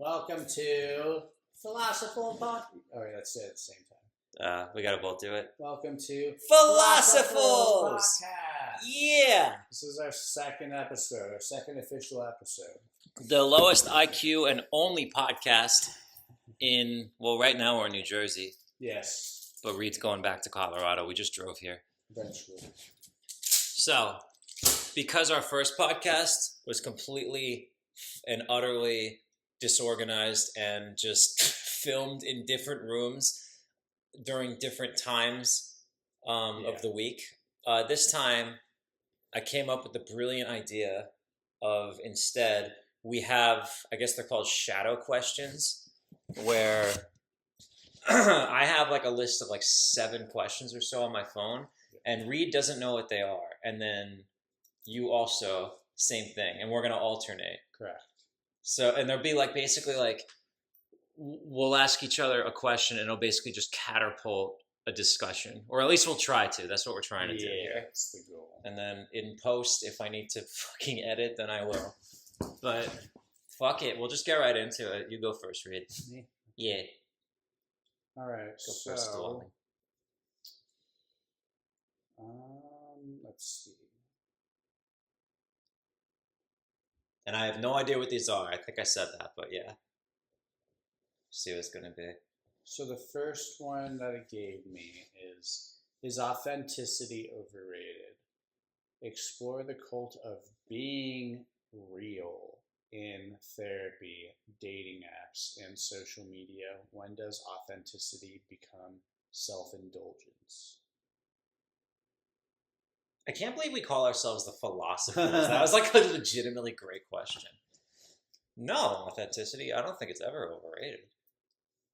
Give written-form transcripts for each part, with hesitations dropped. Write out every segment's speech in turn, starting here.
Welcome to Philosophool Podcast. All right, let's say it at the same time. We gotta both do it. Welcome to Philosofools! Podcast. Yeah! This is our second episode, our second official episode. The lowest IQ and only podcast right now we're in New Jersey. Yes. But Reed's going back to Colorado. We just drove here. Eventually. So, because our first podcast was completely and utterly disorganized and just filmed in different rooms during different times of the week, this time I came up with the brilliant idea of instead we have, I guess they're called shadow questions, where I have like a list of like 7 questions or so on my phone, and Reed doesn't know what they are, and then you also, same thing, and we're going to alternate. Correct. So, and there'll be like basically like we'll ask each other a question and it'll basically just catapult a discussion, or at least we'll try to. That's what we're trying to do here. That's the goal. And then in post, if I need to fucking edit, then I will. But fuck it, we'll just get right into it. You go first, Reed. Me? Yeah. All right. Go first, Dwelling. Let's see. And I have no idea what these are. I think I said that, but yeah. See what it's gonna be. So the first one that it gave me is authenticity overrated? Explore the cult of being real in therapy, dating apps, and social media. When does authenticity become self-indulgence? I can't believe we call ourselves the Philosofools. That was like a legitimately great question. No, authenticity, I don't think it's ever overrated.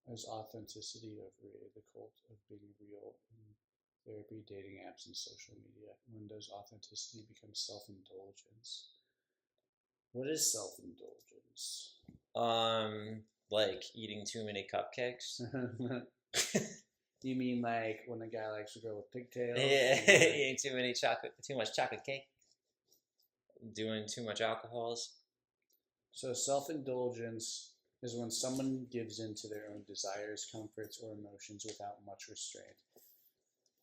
Is authenticity overrated? The cult of being real in therapy, dating apps, and social media. When does authenticity become self-indulgence? What is self-indulgence? Like eating too many cupcakes. Do you mean like when a guy likes a girl with pigtails? Yeah, eating too much chocolate cake. Doing too much alcohols. So self-indulgence is when someone gives in to their own desires, comforts, or emotions without much restraint.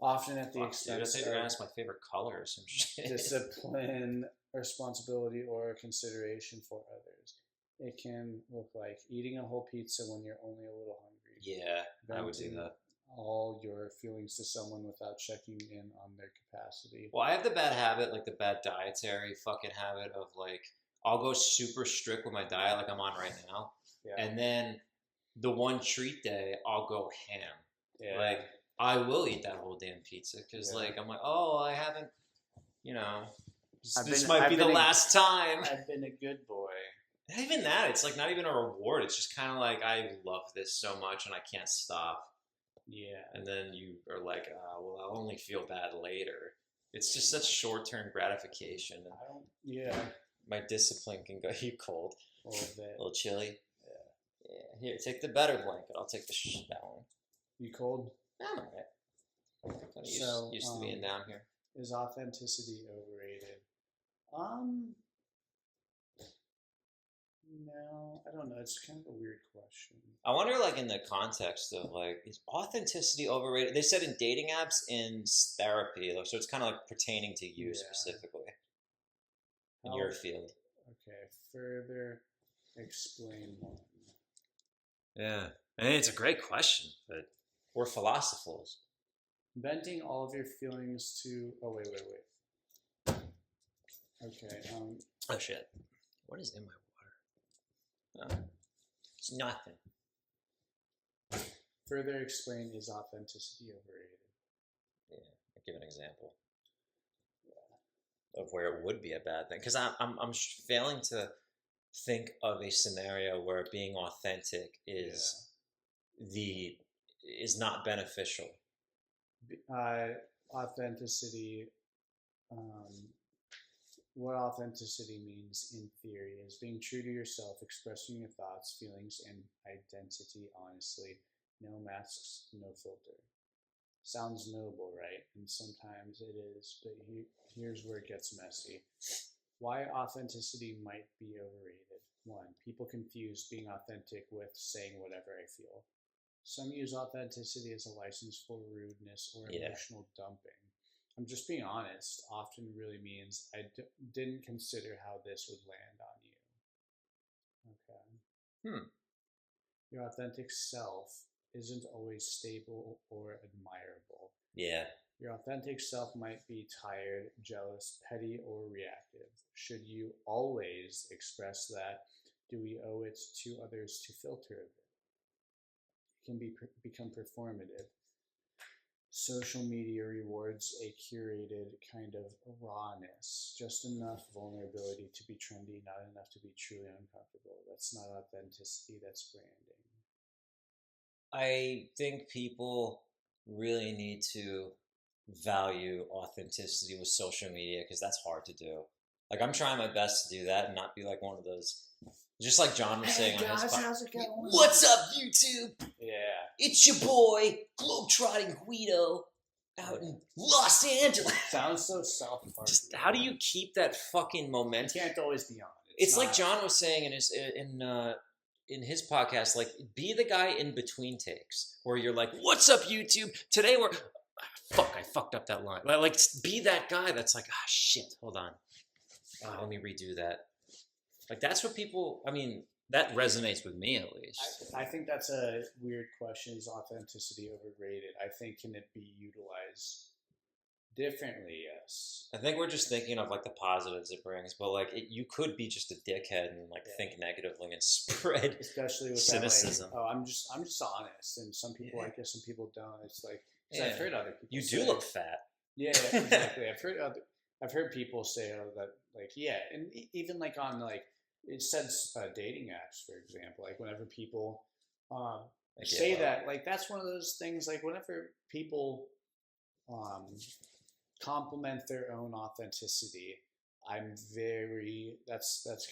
Often at the expense of ask my favorite color or some shit. Discipline, responsibility, or consideration for others. It can look like eating a whole pizza when you're only a little hungry. Yeah, I would do that. All your feelings to someone without checking in on their capacity. Well, I have the bad habit, like the bad dietary fucking habit of like, I'll go super strict with my diet like I'm on right now. Yeah. And then the one treat day, I'll go ham. Yeah. Like, I will eat that whole damn pizza because like, I'm like, oh, I haven't, this might be the last time. I've been a good boy. Not even that. It's like not even a reward. It's just kind of like, I love this so much and I can't stop. Yeah. And then you are like, well, I'll only feel bad later. It's just such short-term gratification. Yeah. My discipline can go you cold. A little bit. A little chilly. Yeah. Here, take the better blanket. I'll take that one. You cold? I'm alright. Used to being down here. Is authenticity overrated? No, I don't know. It's kind of a weird question. I wonder, like, in the context of, like, is authenticity overrated? They said in dating apps, in therapy, so it's kind of, like, pertaining to you specifically in your field. Okay, further explain one. Yeah, I mean, it's a great question, but we're Philosofools. Venting all of your feelings to... Oh, wait. Okay, Oh, shit. What is in my water? It's nothing. Further explain, is authenticity overrated? Yeah, I'll give an example of where it would be a bad thing. Because I'm failing to think of a scenario where being authentic is not beneficial. Authenticity, what authenticity means in theory is being true to yourself, expressing your thoughts, feelings, and identity honestly. No masks, no filter. Sounds noble, right? And sometimes it is, but here's where it gets messy. Why authenticity might be overrated. One, people confuse being authentic with saying whatever I feel. Some use authenticity as a license for rudeness or Yeah. emotional dumping. I'm just being honest often really means didn't consider how this would land on you. Okay. Hmm. Your authentic self isn't always stable or admirable. Yeah. Your authentic self might be tired, jealous, petty, or reactive. Should you always express that? Do we owe it to others to filter it? It can become performative. Social media rewards a curated kind of rawness, just enough vulnerability to be trendy, not enough to be truly uncomfortable. That's not authenticity, that's branding. I think people really need to value authenticity with social media because that's hard to do. Like I'm trying my best to do that and not be like one of those. Just like John was saying on his how's it going? What's up, YouTube? Yeah. It's your boy, Globetrotting Guido, out in Los Angeles. Sounds so self-harming. Just how do you keep that fucking momentum? You can't always be on it. It's like John was saying in his podcast, like be the guy in between takes where you're like, "What's up, YouTube? Today we're I fucked up that line." Like be that guy that's like, "Ah, shit, hold on, let me redo that." Like that's what people. I mean, that resonates with me at least. I think that's a weird question. Is authenticity overrated? I think can it be utilized differently? Yes. I think we're just thinking of like the positives it brings, but like you could be just a dickhead and like think negatively and spread, especially with cynicism. That, like, I'm just honest, and some people like it, some people don't. It's like I've heard other people. You do look fat. Yeah, exactly. I've heard people say that like and even like on like it says dating apps, for example, like whenever people say that, like that's one of those things. Like whenever people compliment their own authenticity, I'm very that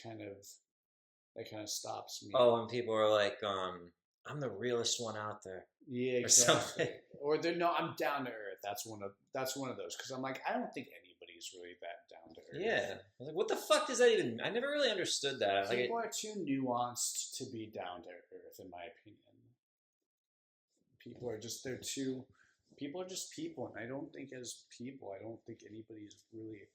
kind of stops me. Oh, and people are like, I'm the realest one out there. Yeah, exactly. Or they're no, I'm down to earth. That's one of those because I'm like, I don't think anybody's really that down to earth. Yeah, I was like, what the fuck does that even? I never really understood that. People are too nuanced to be down to earth, in my opinion. People are just people, and I don't think as people, I don't think anybody's really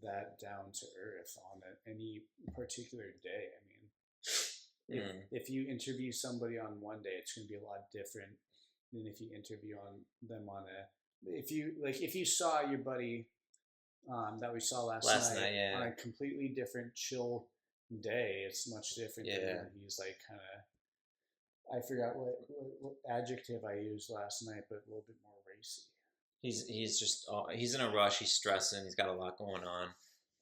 that down to earth on any particular day. I mean, if you interview somebody on one day, it's going to be a lot different than if you interview them on if you saw your buddy that we saw last night on a completely different chill day, it's much different than when he's like kind of. I forgot what adjective I used last night, but a little bit more racy. He's just he's in a rush. He's stressing. He's got a lot going on.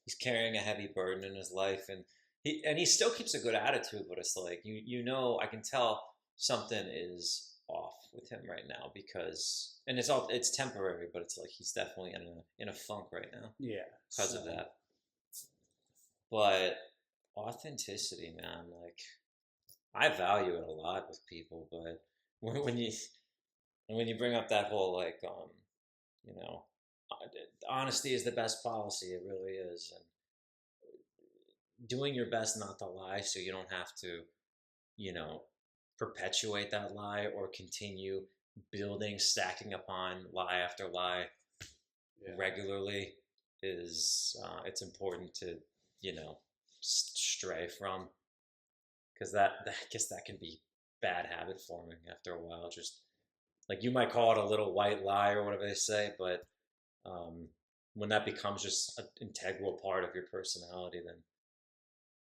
He's carrying a heavy burden in his life, and he still keeps a good attitude. But it's like you know, I can tell something is off with him right now because, and it's temporary, but it's like he's definitely in a funk right now. Yeah, because of that. But authenticity, man, like. I value it a lot with people, but when you bring up that whole like you know, honesty is the best policy. It really is, and doing your best not to lie, so you don't have to, you know, perpetuate that lie or continue stacking upon lie after lie regularly is it's important to stray from. Because I guess that can be bad habit forming after a while. Just like you might call it a little white lie or whatever they say, but when that becomes just an integral part of your personality, then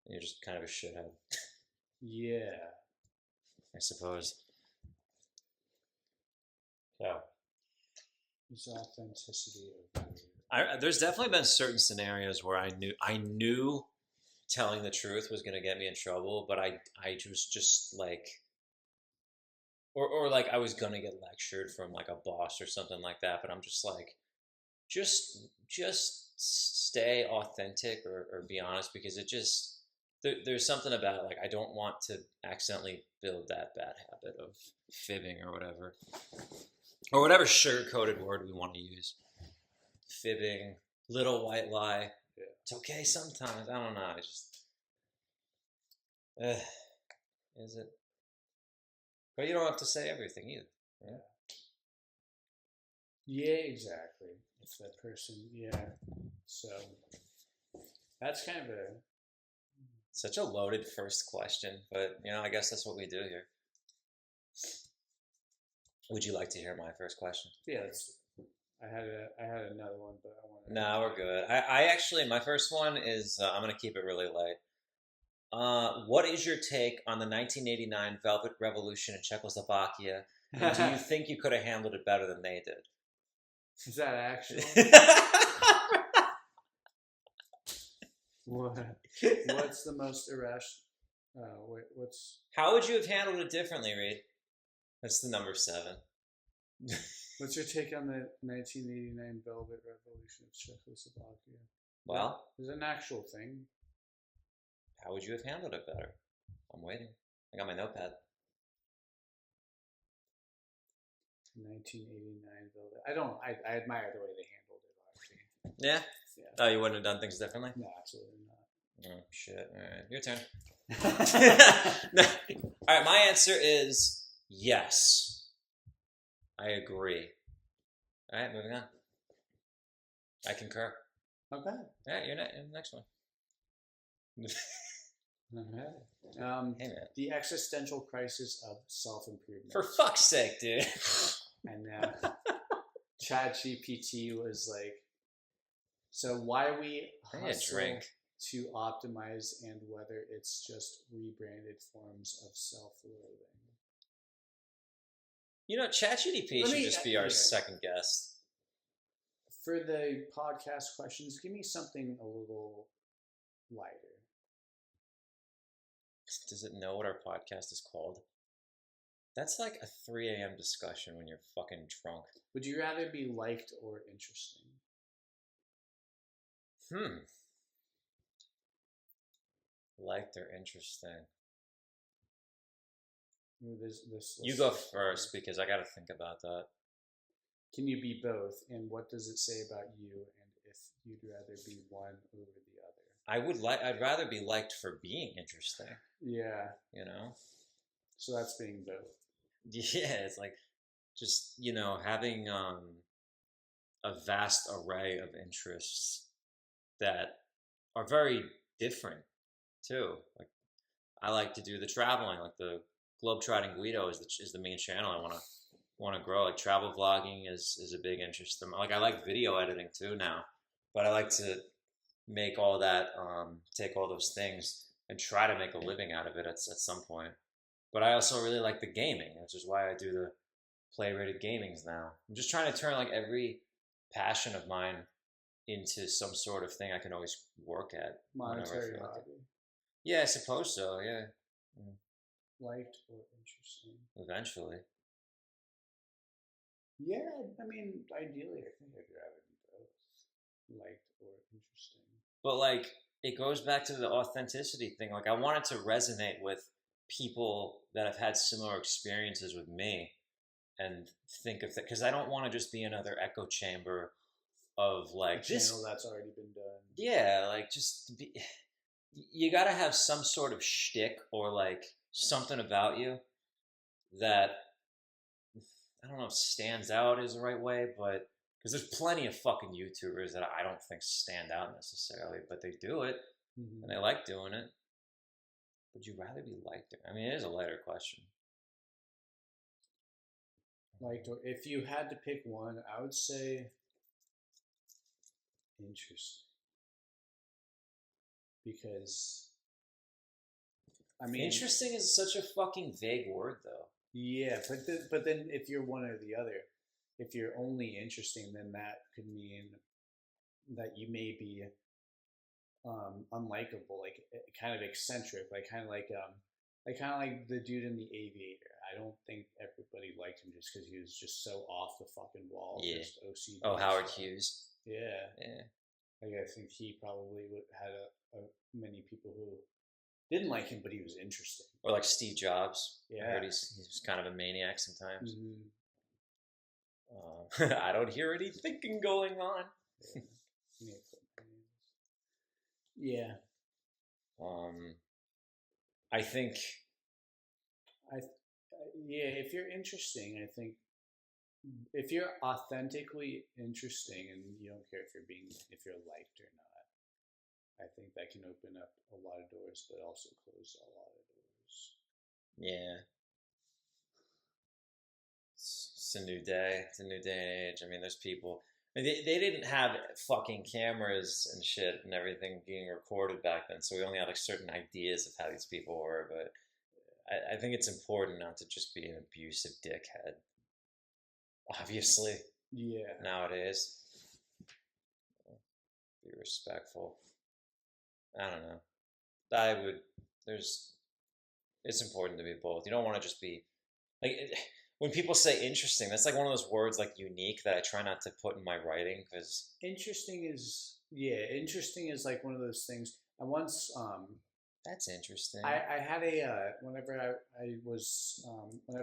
you're just kind of a shithead. Yeah, I suppose. Yeah. There's authenticity. There's definitely been certain scenarios where I knew telling the truth was going to get me in trouble, but I was just like, or like I was going to get lectured from like a boss or something like that, but I'm just like, just stay authentic or be honest, because it just, there's something about it, like I don't want to accidentally build that bad habit of fibbing or whatever sugar-coated word we want to use. Fibbing, little white lie. It's okay sometimes. I don't know. Is it? But you don't have to say everything either. Right? Yeah, exactly. If that person, yeah. So that's kind of a Such a loaded first question, but I guess that's what we do here. Would you like to hear my first question? yeah. I had another one, but I want to. No, we're good. I actually, my first one is I'm gonna keep it really light. What is your take on the 1989 Velvet Revolution in Czechoslovakia? And do you think you could have handled it better than they did? Is that actual? What's the most irrational? What's How would you have handled it differently, Reed? That's the number 7. What's your take on the 1989 Velvet Revolution of Czechoslovakia? Well, is it an actual thing? How would you have handled it better? I'm waiting. I got my notepad. 1989 Velvet. I admire the way they handled it, actually. Yeah? Oh, you wouldn't have done things differently? No, absolutely not. Oh, shit. All right, your turn. All right, my answer is yes. I agree. All right, moving on. I concur. Okay. All right, you're next one. Okay. Hey, man. The existential crisis of self-improvement. For fuck's sake, dude. And ChatGPT was like, so why we hustle to optimize and whether it's just rebranded forms of self-loathing. ChatGPT should just be our second guest. For the podcast questions, give me something a little lighter. Does it know what our podcast is called? That's like a 3 a.m. discussion when you're fucking drunk. Would you rather be liked or interesting? Liked or interesting? This you go first because I got to think about that. Can you be both? And what does it say about you? And if you'd rather be one over the other? I'd rather be liked for being interesting. Yeah. So that's being both. Yeah, it's like just having a vast array of interests that are very different too. Like I like to do the traveling, like the Globetrotting Guido is the main channel I want to grow. Like travel vlogging is a big interest. Like I like video editing too now, but I like to make all that, take all those things and try to make a living out of it at some point. But I also really like the gaming, which is why I do the play-rated gamings now. I'm just trying to turn like every passion of mine into some sort of thing I can always work at. Monetary hobby. Yeah, I suppose so, yeah. Liked or interesting? Eventually. Yeah, I mean, ideally, I think I'd rather be both. Liked or interesting. But like, it goes back to the authenticity thing. Like, I want it to resonate with people that have had similar experiences with me and think of that. Because I don't want to just be another echo chamber of like this channel that's already been done. Yeah, like just be, you got to have some sort of shtick or like something about you that I don't know if stands out is the right way, but because there's plenty of fucking YouTubers that I don't think stand out necessarily, but they do it and they like doing it. Would you rather be liked? I mean, it is a lighter question. Liked, or if you had to pick one, I would say interesting. Because, I mean, interesting is such a fucking vague word, though. Yeah, but then if you're one or the other, if you're only interesting, then that could mean that you may be unlikable, like kind of eccentric, like kind of like the dude in The Aviator. I don't think everybody liked him just because he was just so off the fucking wall. Yeah. Just OCD. Oh, Howard Hughes. Yeah. Yeah. Like I think he probably had many people who didn't like him, but he was interesting. Or like Steve Jobs. Yeah. I heard he's kind of a maniac sometimes. Mm-hmm. I don't hear any thinking going on. Yeah. I think Yeah, if you're interesting, I think if you're authentically interesting and you don't care if you're liked or not, I think that can open up a lot of doors, but also close a lot of doors. yeah. It's a new day. It's a new day and age. I mean, there's people. I mean, they didn't have fucking cameras and shit and everything being recorded back then, so we only had like certain ideas of how these people were. But I think it's important not to just be an abusive dickhead. Obviously, Yeah. nowadays, be respectful. I don't know. I would. There's. It's important to be both. You don't want to just be like. When people say interesting, that's like one of those words like unique that I try not to put in my writing because Interesting is like one of those things. I once that's interesting. I had a whenever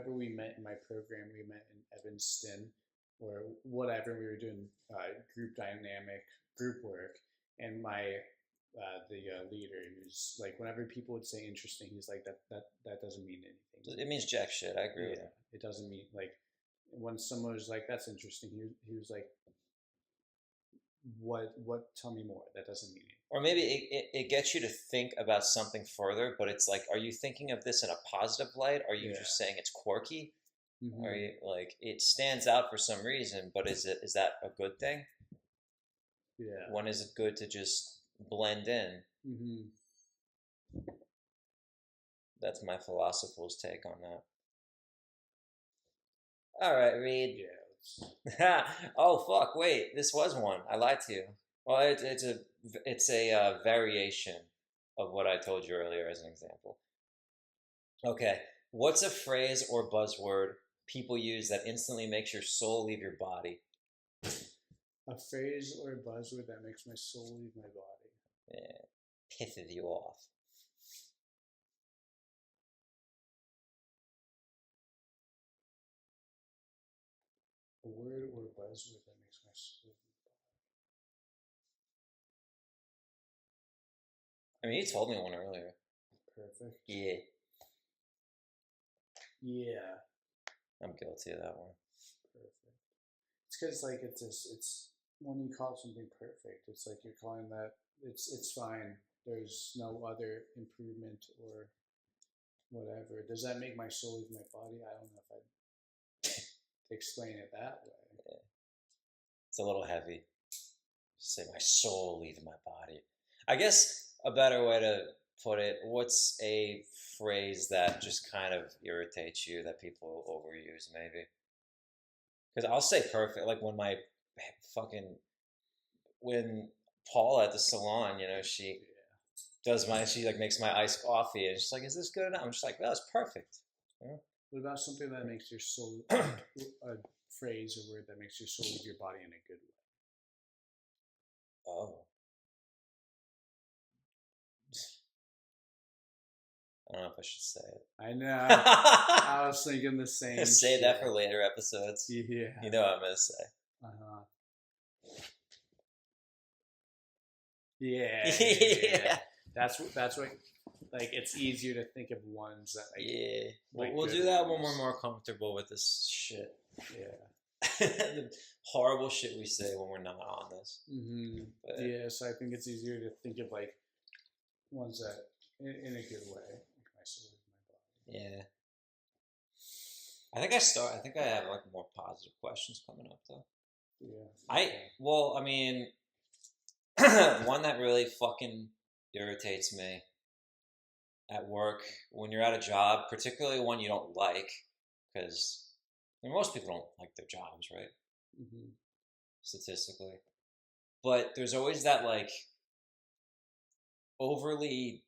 we met in my program, we met in Evanston or whatever. We were doing group dynamic group work, and my the leader, he was like, whenever people would say interesting, he's like that doesn't mean anything. It means jack shit. I agree with you. It doesn't mean like when someone was like that's interesting. He was like, what? Tell me more. That doesn't mean anything. Or maybe it gets you to think about something further, but it's like, are you thinking of this in a positive light? Are you just saying it's quirky? Mm-hmm. Are you like it stands out for some reason, but is that a good thing? Yeah. When is it good to just blend in? Mm-hmm. That's my Philosofools take on that. All right, Reed. Yeah. Oh fuck! Wait, this was one. I lied to you. Well, it's a variation of what I told you earlier as an example. Okay, what's a phrase or buzzword people use that instantly makes your soul leave your body? A phrase or a buzzword that makes my soul leave my body. Yeah, pisses you off. A word or a buzzword that makes my soul leave my body. I mean, you told me one earlier. Perfect. Yeah. Yeah. I'm guilty of that one. Perfect. It's because like it's when you call something perfect, it's like you're calling that it's fine. There's no other improvement or whatever. Does that make my soul leave my body? I don't know if I'd explain it that way. Yeah. It's a little heavy. Just say my soul leave my body. I guess a better way to put it, what's a phrase that just kind of irritates you that people overuse maybe? Because I'll say perfect, like when Paula at the salon, she she like makes my iced coffee and she's like, is this good enough? I'm just like, well, it's perfect. What about something that makes your soul, a phrase or word that makes your soul leave your body in a good way? Oh. I don't know if I should say it. I know. I was thinking the same. Save that for later episodes. Yeah. You know what I'm gonna say. Yeah. Yeah. That's what. Like it's easier to think of ones that. Like, we'll do that when we're more comfortable with this shit. Yeah. The horrible shit we say when we're not on this. Mm-hmm. Yeah. So I think it's easier to think of like ones that in a good way. Yeah. I think I have like more positive questions coming up though. Yeah. I mean, one that really fucking irritates me at work when you're at a job, particularly one you don't like, because most people don't like their jobs, right? Mm-hmm. Statistically. But there's always that like overly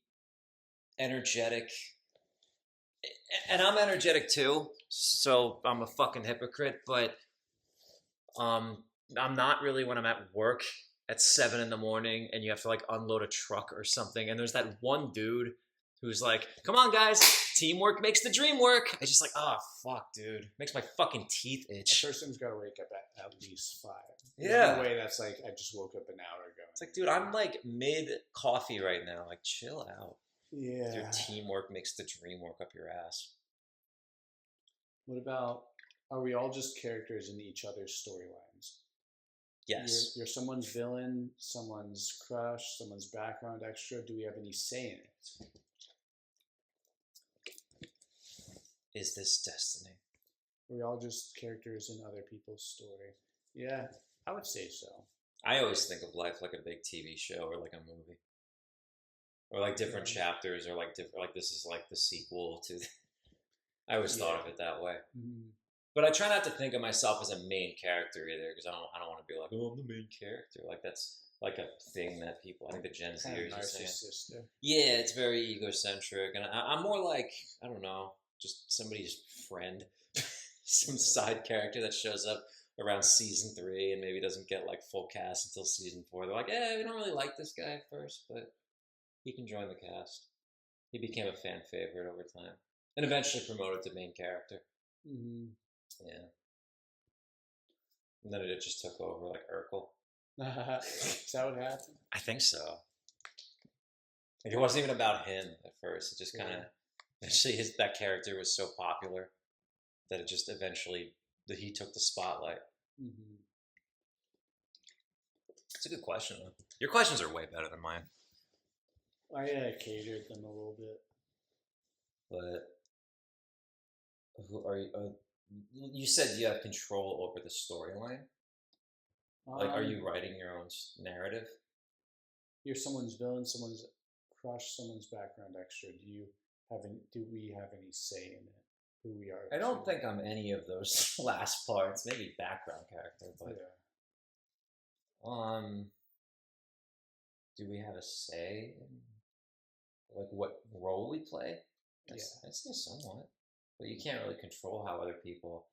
energetic, and I'm energetic too, so I'm a fucking hypocrite, but I'm not really when I'm at work at 7 a.m. and you have to like unload a truck or something, and there's that one dude who's like, come on guys, teamwork makes the dream work. I just like, oh fuck dude, makes my fucking teeth itch. A person's got to wake up at least 5. Yeah. No way that's like I just woke up an hour ago. It's like, dude, I'm like mid coffee right now, like chill out. Yeah. Your teamwork makes the dream work up your ass. What about, are we all just characters in each other's storylines? Yes. You're someone's villain, someone's crush, someone's background extra. Do we have any say in it? Is this destiny? Are we all just characters in other people's story? Yeah, I would say so. I always think of life like a big TV show or like a movie, or like different chapters, or like different. Like this is like the sequel to. I always thought of it that way. Mm-hmm. But I try not to think of myself as a main character either, because I don't want to be like, oh, I'm the main character. Like that's like a thing that people, I think the Gen Zers are saying. Yeah, it's very egocentric, and I'm more like, I don't know, just somebody's friend, some side character that shows up around season 3 and maybe doesn't get like full cast until season 4. They're like, we don't really like this guy at first, but he can join the cast. He became a fan favorite over time, and eventually promoted to main character. Mm-hmm. Yeah. And then it just took over like Urkel. Is that what happened? I think so. Like it wasn't even about him at first. It just kind of, actually that character was so popular that it just eventually, that he took the spotlight. Mm-hmm. It's a good question though. Your questions are way better than mine. I catered them a little bit. But who are you? You said you have control over the storyline. Like, are you writing your own narrative? You're someone's villain, someone's crush, someone's background extra. Do we have any say in it? Who we are? I don't think I'm any of those last parts. Maybe background character, but do we have a say in like what role we play? I'd say somewhat. But you can't really control how other people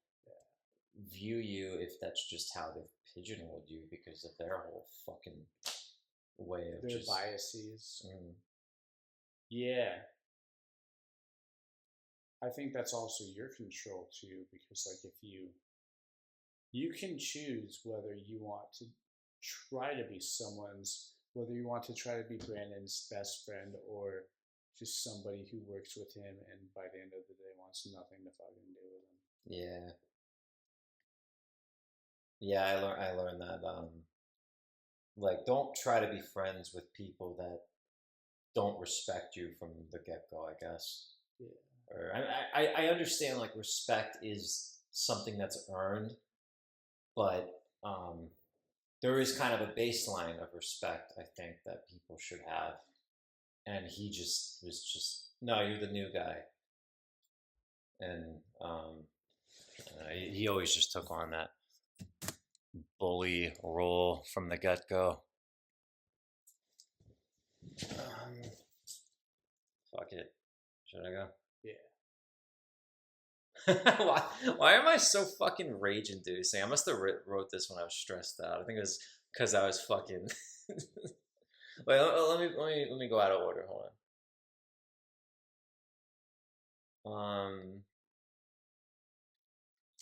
view you if that's just how they've pigeonholed you because of their whole fucking way of their biases. Yeah. I think that's also your control too, because like if you can choose whether you want to try to be whether you want to try to be Brandon's best friend or just somebody who works with him and by the end of the day wants nothing to fucking do with him. Yeah. Yeah, I learned that. Like, don't try to be friends with people that don't respect you from the get-go, I guess. Yeah. Or I understand, like, respect is something that's earned, but there is kind of a baseline of respect, I think, that people should have. And he was just, no, you're the new guy. And he always just took on that bully role from the get-go. Fuck it. Should I go? Yeah. Why am I so fucking rage-inducing? I must have wrote this when I was stressed out. I think it was because I was fucking... Wait, let me go out of order. Hold on.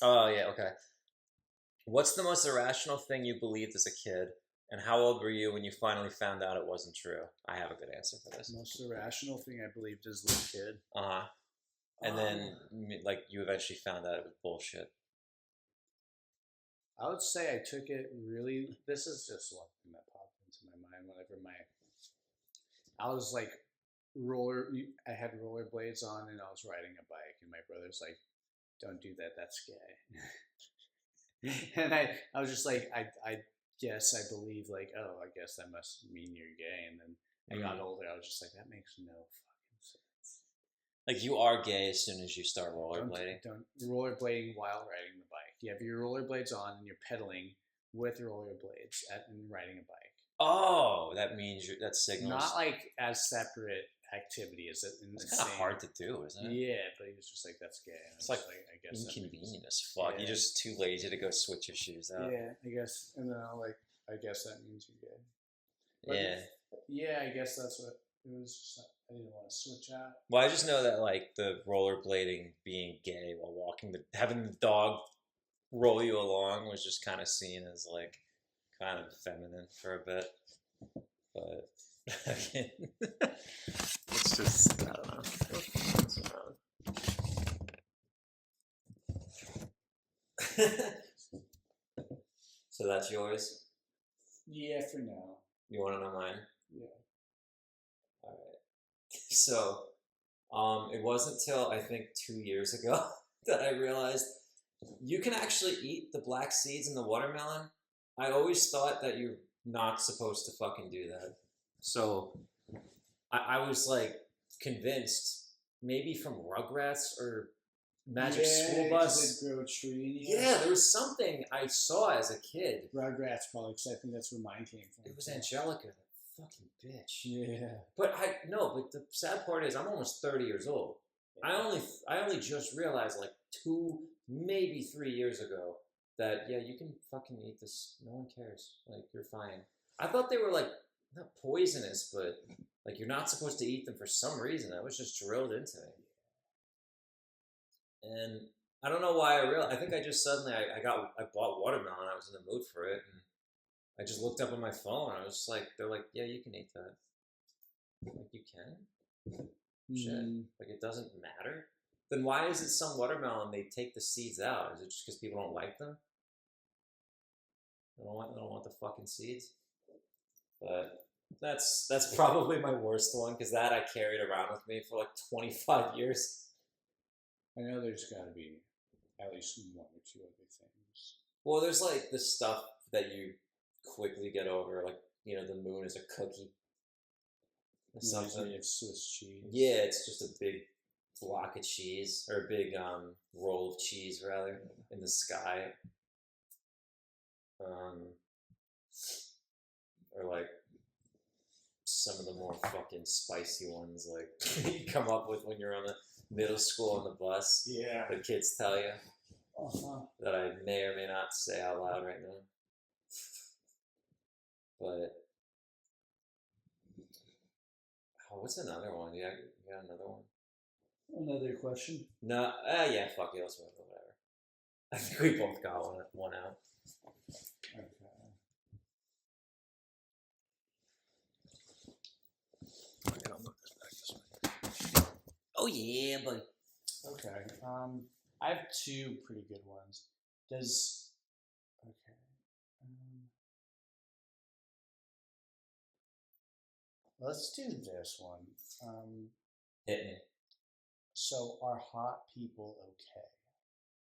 Oh yeah, okay. What's the most irrational thing you believed as a kid, and how old were you when you finally found out it wasn't true? I have a good answer for this. The most irrational thing I believed as a little kid. And then, like, you eventually found out it was bullshit. I would say I took it really. This is just one thing that popped into my mind whenever I was like I had rollerblades on and I was riding a bike, and my brother's like, "Don't do that. That's gay." And I was just like, I guess I believe like, oh, I guess that must mean you're gay. And then I got older. I was just like, that makes no fucking sense. Like, you are gay as soon as you start rollerblading. Don't rollerblading while riding the bike. You have your rollerblades on and you're pedaling with rollerblades and riding a bike. Oh, that means that signals. Not like as separate activity as it. It's kind of hard to do, isn't it? Yeah, but he was just like, "That's gay." And it's like I guess inconvenient as fuck. Yeah. You're just too lazy to go switch your shoes out. Yeah, I guess. And then I guess that means you're gay. But I guess that's what it was. Just I didn't want to switch out. Well, I just know that like the rollerblading, being gay while walking, having the dog roll you along was just kind of seen as like kind of feminine for a bit, but it's It's just, I don't know. So that's yours? Yeah, for now. You want to know mine? Yeah. All right. So, it wasn't till I think 2 years ago that I realized you can actually eat the black seeds in the watermelon. I always thought that you're not supposed to fucking do that. So, I was like convinced, maybe from Rugrats or Magic School Bus. It grow a tree. Yeah, there was something I saw as a kid. Rugrats, probably, because I think that's where mine came from. It was Angelica, the fucking bitch. Yeah. But but the sad part is I'm almost 30 years old. I only just realized like 2, maybe 3 years ago that you can fucking eat this. No one cares. Like, you're fine. I thought they were like not poisonous, but like you're not supposed to eat them for some reason. That was just drilled into me. And I don't know why I think I just suddenly I bought watermelon. I was in the mood for it, and I just looked up on my phone. I was just like, they're like, yeah, you can eat that. Like, you can? Shit. Like, it doesn't matter? Then why is it some watermelon they take the seeds out? Is it just because people don't like them? They don't want the fucking seeds? But that's probably my worst one, because that I carried around with me for like 25 years. I know there's got to be at least 1 or 2 other things. Well, there's like the stuff that you quickly get over, like, the moon is a cookie. Or something. It's Swiss cheese. Yeah, it's just a big block of cheese, or a big roll of cheese, rather, in the sky. Or like some of the more fucking spicy ones, like you come up with when you're on the middle school on the bus. Yeah. The kids tell you that I may or may not say out loud right now. But what's another one? You got another one? Another question? No, yeah, fuck it, let's move on, whatever. I think we both got one out. Okay. Oh yeah, buddy. Okay. I have 2 pretty good ones. Let's do this one. Hit me. So, are hot people okay?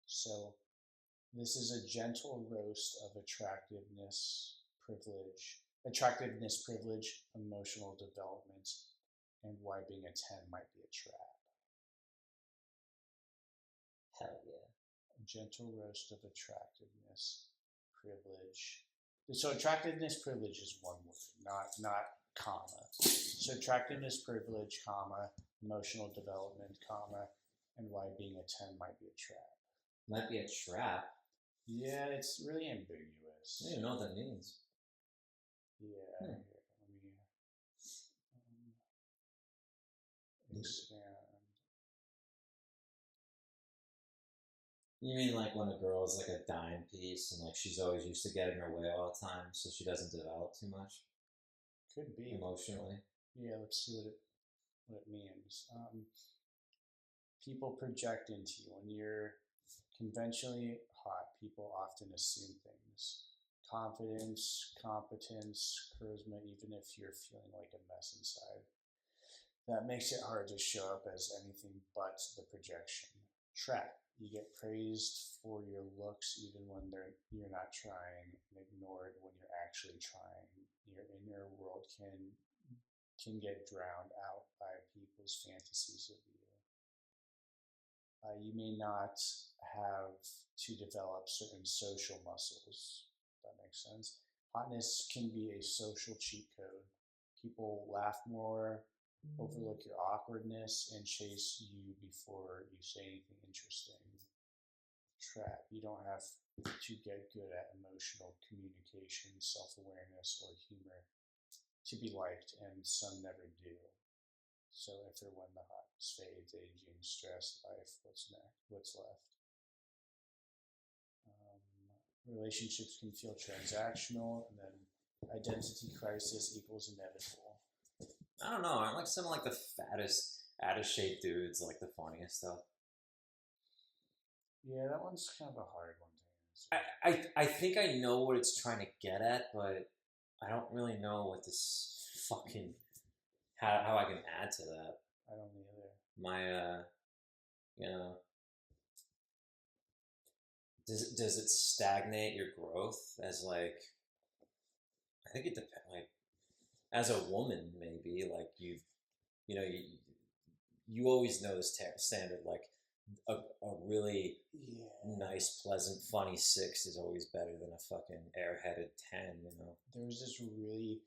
So, this is a gentle roast of attractiveness, privilege, emotional development, and why being a 10 might be a trap. Hell yeah. A gentle roast of attractiveness, privilege. So attractiveness, privilege is one word, not comma. So attractiveness, privilege, comma, emotional development, comma, and why being a 10 might be a trap. Might be a trap? Yeah, it's really ambiguous. I don't even know what that means. Yeah. Here, let me expand. You mean like when a girl's like a dime piece and like she's always used to get in her way all the time, so she doesn't develop too much? Could be. Emotionally. Yeah, let's see what it means. People project into you. When you're conventionally hot, people often assume things. Confidence, competence, charisma, even if you're feeling like a mess inside. That makes it hard to show up as anything but the projection. Trap. You get praised for your looks even when you're not trying, and ignored when you're actually trying. Your inner world can get drowned out by people's fantasies of you. You may not have to develop certain social muscles, if that makes sense. Hotness can be a social cheat code. People laugh more, overlook your awkwardness, and chase you before you say anything interesting. Trap. You don't have to get good at emotional communication, self-awareness, or humor to be liked, and some never do. So if or when the hotness fades, aging, stress, life, what's left? Relationships can feel transactional, and then identity crisis equals inevitable. I don't know. Aren't like some of like the fattest, out of shape dudes like the funniest though? Yeah, that one's kind of a hard one to answer. I think I know what it's trying to get at, but I don't really know what this fucking how I can add to that. I don't either. My you know, does it stagnate your growth as like I think it depends like as a woman maybe like you know you always know this standard like a really Yeah. nice, pleasant, funny 6 is always better than a fucking airheaded 10, you know? There was this really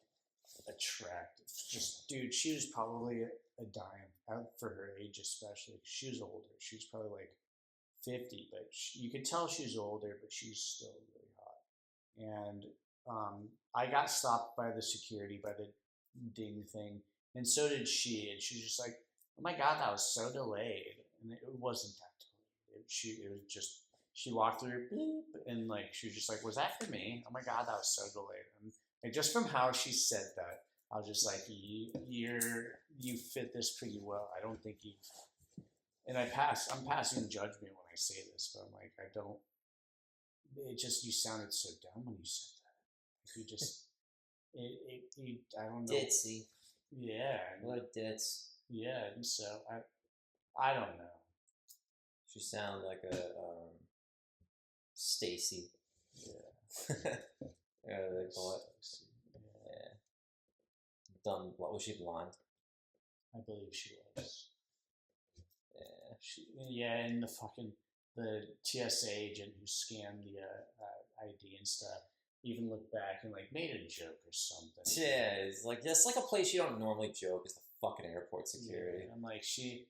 attractive, just dude. She was probably a dime out for her age, especially. She was older. She was probably like 50, but you could tell she was older, but she's still really hot. And I got stopped by the security by the ding thing, and so did she. And she was just like, "Oh my god, that was so delayed." And it wasn't that delayed. It was just she walked through, beep, and like she was just like, "Was that for me? Oh my god, that was so delayed." And like just from how she said that, I was just like, you fit this pretty well. I don't think you." And I'm passing judgment when I say this, but I'm like, I don't. It just you sounded so dumb when you said that. You just I don't know. Ditzy. Yeah. What a ditz. Yeah, and so I don't know. She sounded like a Stacy. Yeah. Yeah, they call it. Yeah. Dumb. What was she, blonde? I believe she was. Yeah. Yeah, and the TSA agent who scanned the ID and stuff even looked back and like made a joke or something. Yeah, it's like that's like a place you don't normally joke is the fucking airport security. Yeah, I'm like she's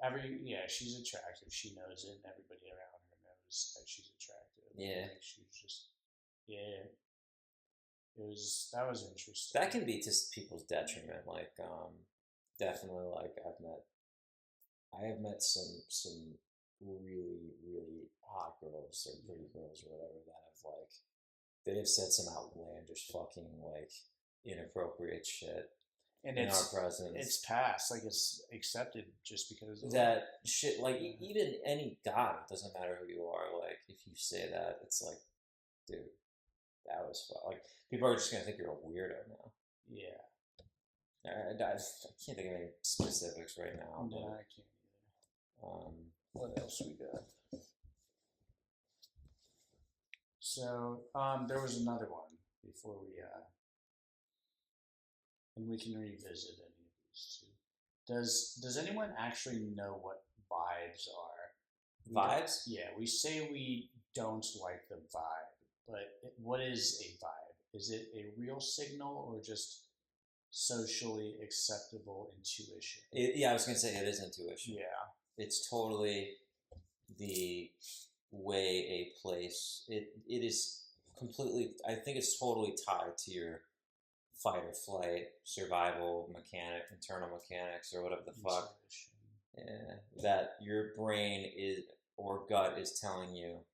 attractive. She knows it, and everybody around her knows that she's attractive. Yeah, like she was just that was interesting. That can be to people's detriment. Like definitely like I have met some really really hot girls or pretty girls or whatever that have like they have said some outlandish fucking like inappropriate shit and in our presence. It's passed, like it's accepted just because of that shit. Like even any guy, it doesn't matter who you are. Like if you say that, it's like, dude, that was fun. Like people are just gonna think you're a weirdo now. Yeah. I can't think of any specifics right now. No, I can't either. What else we got? So there was another one before and we can revisit any of these two. Does anyone actually know what vibes are? Vibes? Yeah, we say we don't like the vibe, but what is a vibe? Is it a real signal or just socially acceptable intuition? Yeah, I was gonna say it is intuition. Yeah, it's totally the way a place. It is completely. I think it's totally tied to your fight or flight, survival internal mechanics, or whatever the fuck. Yeah, that your brain is or gut is telling you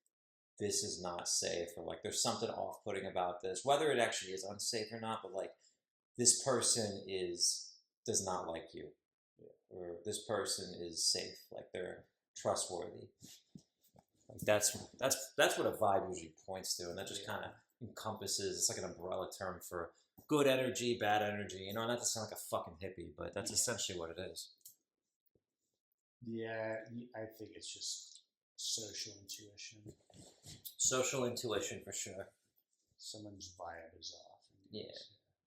this is not safe, or like there's something off-putting about this, whether it actually is unsafe or not. But like this person does not like you, or this person is safe, like they're trustworthy. Like that's what a vibe usually points to, and that just kind of encompasses. It's like an umbrella term for good energy, bad energy. You know, not to sound like a fucking hippie, but that's essentially what it is. Yeah, I think it's just social intuition. Social intuition for sure. Someone's vibe is off. Yeah.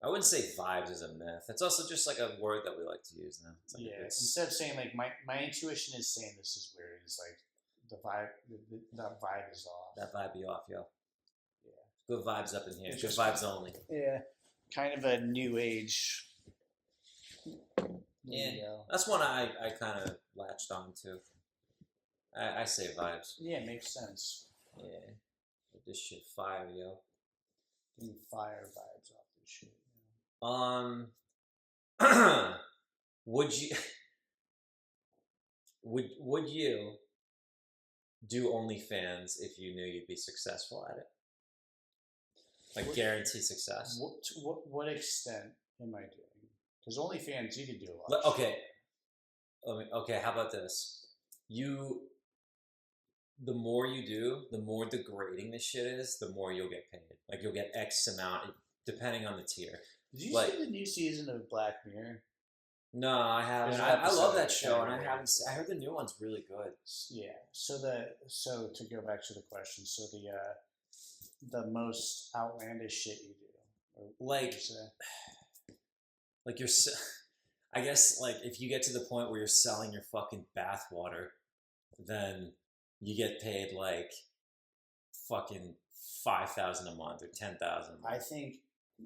I wouldn't say vibes is a myth. It's also just like a word that we like to use now. Like instead of saying like my intuition is saying this is weird, it's like the vibe, that vibe is off. That vibe be off, yo. Yeah. Good vibes up in here. Good vibes only. Yeah. Kind of a new age. Yeah. That's one I kind of latched on to. I say vibes. Yeah, it makes sense. Yeah. This shit fire, yo. Getting fire vibes off this shit. Would you would you do OnlyFans if you knew you'd be successful at it? Like guaranteed success. What extent am I doing? Because OnlyFans, you can do a lot. Okay. Okay, how about this? The more you do, the more degrading this shit is, the more you'll get paid. Like, you'll get X amount, depending on the tier. Did you see the new season of Black Mirror? No, I haven't. I love that show, and I haven't. I heard the new one's really good. Yeah. So to go back to the question, so the most outlandish shit you do, like you're. I guess like if you get to the point where you're selling your fucking bathwater, then you get paid like fucking $5,000 a month or $10,000.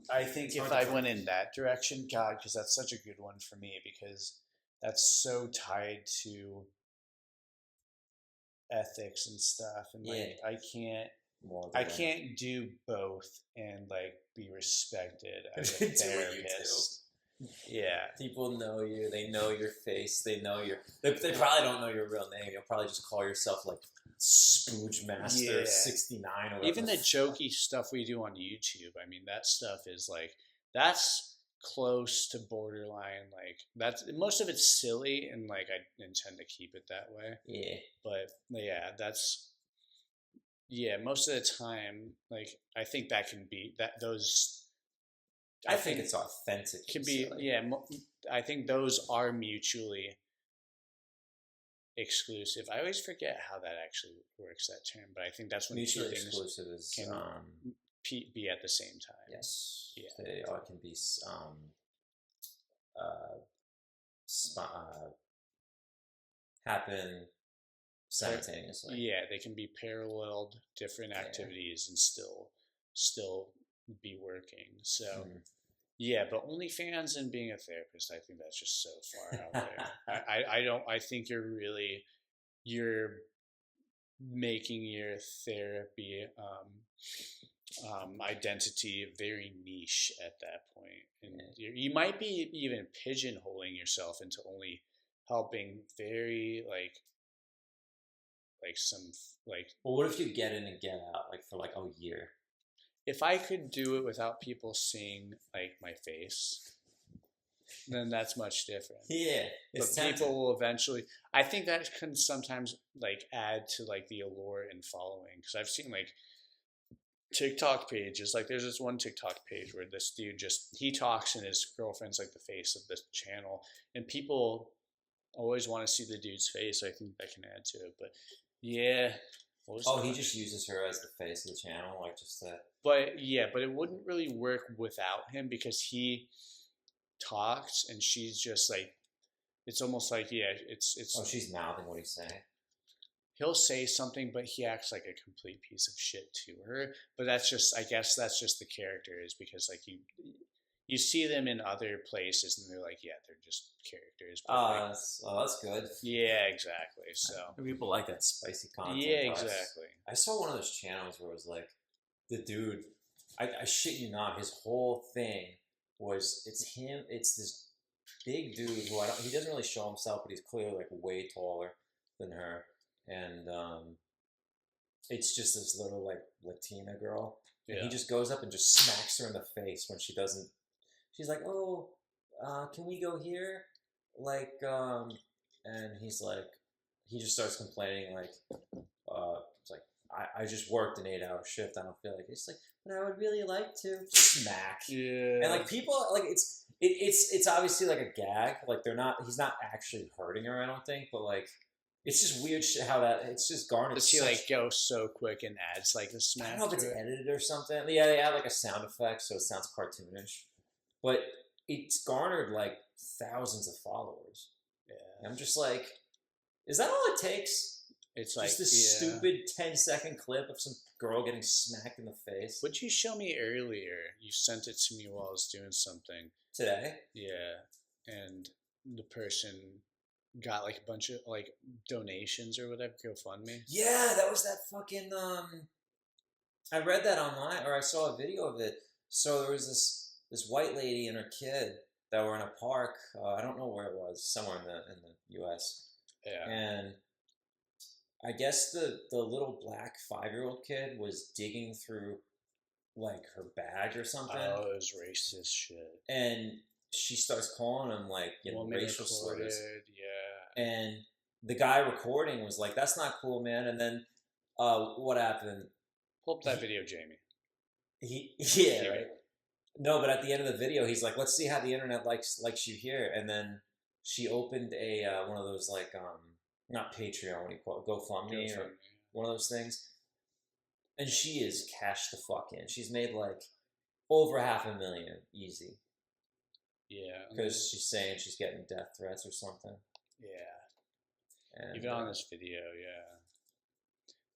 I think if I went in that direction, God, because that's such a good one for me, because that's so tied to ethics and stuff, and like I can't do both and like be respected as a therapist. Yeah, people know you. They know your face. They know your. They probably don't know your real name. You'll probably just call yourself like Spooge Master 69 or whatever. Even the jokey stuff we do on YouTube. I mean, that stuff is like that's close to borderline. Like that's most of it's silly, and like I intend to keep it that way. Yeah, but yeah, that's most of the time. Like I think that can be that those. I think it's authentic. Can be silly. I think those are mutually exclusive. I always forget how that actually works, that term, but I think that's when mutually exclusive is can be at the same time. Yes. Yeah. They all can be happen simultaneously. Yeah, they can be paralleled different activities and still be working. So yeah, but OnlyFans and being a therapist, I think that's just so far out there. I think you're making your therapy identity very niche at that point, and you might be even pigeonholing yourself into only helping very well, what if you get in and get out like for like a year? If I could do it without people seeing like my face, then that's much different. Yeah, but people will eventually. I think that can sometimes like add to like the allure and following, because I've seen like TikTok pages. Like there's this one TikTok page where this dude he talks and his girlfriend's like the face of the channel, and people always want to see the dude's face. I think that can add to it, but yeah. He just uses her as the face of the channel, like just that. But it wouldn't really work without him, because he talks and she's just like, it's almost like it's. Oh, she's mouthing what he's saying. He'll say something, but he acts like a complete piece of shit to her. But I guess that's just the character, is because like you see them in other places and they're like, yeah, they're just characters. That's good. Yeah, exactly. So people like that spicy content. Yeah, exactly. I saw one of those channels where it was like the dude. I shit you not. His whole thing was it's this big dude who he doesn't really show himself, but he's clearly like way taller than her, and it's just this little like Latina girl. And he just goes up and just smacks her in the face when she doesn't. She's like, oh, can we go here? Like, and he's like, he just starts complaining, like, it's like, I just worked an 8-hour shift. I don't feel like it. It's like, but I would really like to smack. Yeah. And like people, like it's obviously like a gag. Like he's not actually hurting her, I don't think, but like, it's just weird shit how it's just garnered. Does he like go so quick and adds like a smack? I don't know if it's edited or something. Yeah, they add like a sound effect so it sounds cartoonish. But it's garnered like thousands of followers. Yeah. And I'm just like, is that all it takes? It's just like this stupid 10-second clip of some girl getting smacked in the face. What'd you show me earlier? You sent it to me while I was doing something. Today? Yeah. And the person got like a bunch of like donations or whatever, GoFundMe. Yeah, that was that fucking I read that online, or I saw a video of it. So there was this white lady and her kid that were in a park. I don't know where it was, somewhere in the U.S. Yeah. And I guess the little black 5-year-old kid was digging through like her bag or something. Oh, it was racist shit. And she starts calling him like Woman racial recorded, slurs, yeah. and the guy recording was like, "That's not cool, man." And then what happened? Pull up that video, Jamie. Yeah, right. No, but at the end of the video, he's like, "Let's see how the internet likes you here." And then she opened a one of those like not Patreon, what do you call it, GoFundMe or one of those things, and she is cashed the fuck in. She's made like over $500,000 easy. Yeah, because she's saying she's getting death threats or something. Yeah, and, even on this video, yeah.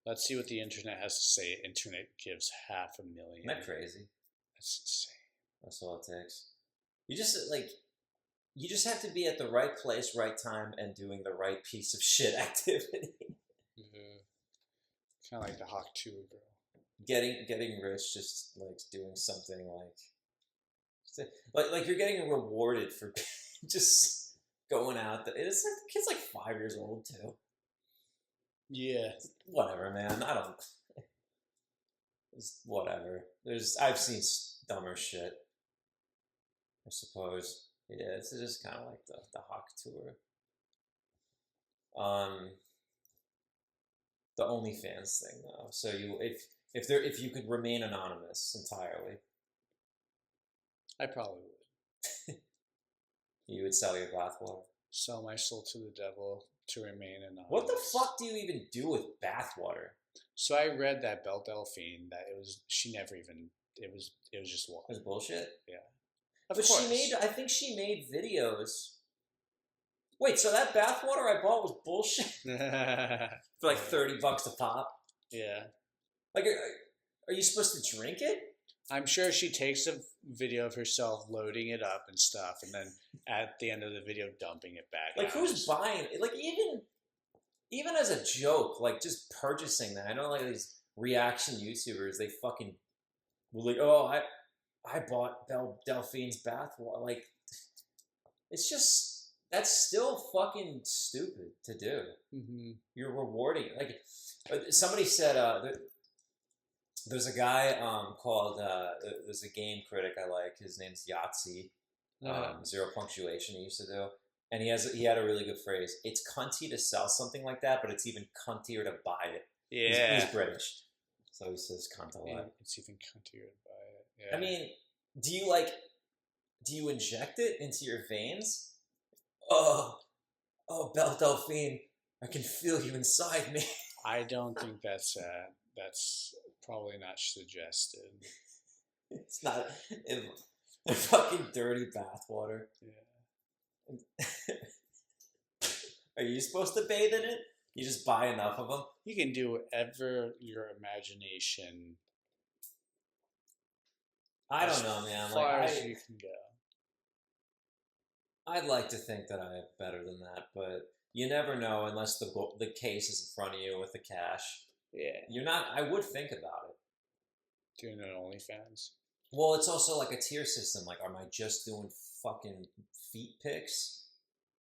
Let's see what the internet has to say. Internet gives $500,000. Isn't that crazy? That's insane. That's all it takes. You just have to be at the right place, right time, and doing the right piece of shit activity. Mm-hmm. Kind of like the Hawk Tour girl. Getting rich, just like doing something like you're getting rewarded for just going out there. It's like the kid's like 5 years old too. Yeah. Whatever, man. I don't. It's whatever. I've seen dumber shit. I suppose. Yeah, it's just kind of like the Hawk Tour. The OnlyFans thing though. So if you could remain anonymous entirely, I probably would. you would sell your bathwater. Sell my soul to the devil to remain anonymous. What the fuck do you even do with bathwater? So I read that Belle Delphine that she never even it was just water. It was bullshit. Yeah. But I think she made videos. Wait, so that bathwater I bought was bullshit? For like $30 a pop? Yeah. Like, are you supposed to drink it? I'm sure she takes a video of herself loading it up and stuff, and then at the end of the video dumping it back. Like, who's buying it? Like, even as a joke, like, just purchasing that. I know, like, these reaction YouTubers, they fucking were like, oh, I bought Belle Delphine's bathwater. Like, it's just, that's still fucking stupid to do. Mm-hmm. You're rewarding it. Like, somebody said, there's a guy called, there's a game critic I like. His name's Yahtzee. Zero Punctuation he used to do. And he had a really good phrase. It's cunty to sell something like that, but it's even cuntier to buy it. Yeah. He's British. So he says cunt a lot. Yeah, it's even cuntier to buy it. Yeah. I mean, do you inject it into your veins? Oh, Belle Delphine, I can feel you inside me. I don't think that's probably not suggested. It's not a fucking dirty bathwater. Yeah. Are you supposed to bathe in it? You just buy enough of them? You can do whatever your imagination. I don't know, man. As far as you can go. I'd like to think that I am better than that, but you never know unless the case is in front of you with the cash. Yeah. You're not. I would think about it. Doing an OnlyFans. Well, it's also like a tier system. Like, am I just doing fucking feet pics?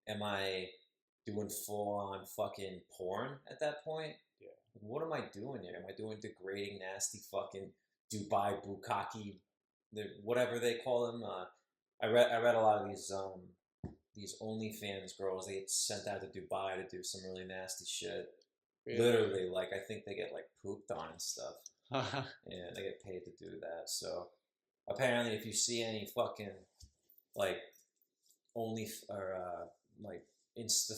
Am I doing full-on fucking porn at that point? Yeah. What am I doing here? Am I doing degrading, nasty fucking Dubai bukkake, whatever they call them? I read a lot of these OnlyFans girls. They get sent out to Dubai to do some really nasty shit. Yeah. Literally, like, I think they get like pooped on and stuff. Yeah, they get paid to do that. So apparently, if you see any fucking like like Insta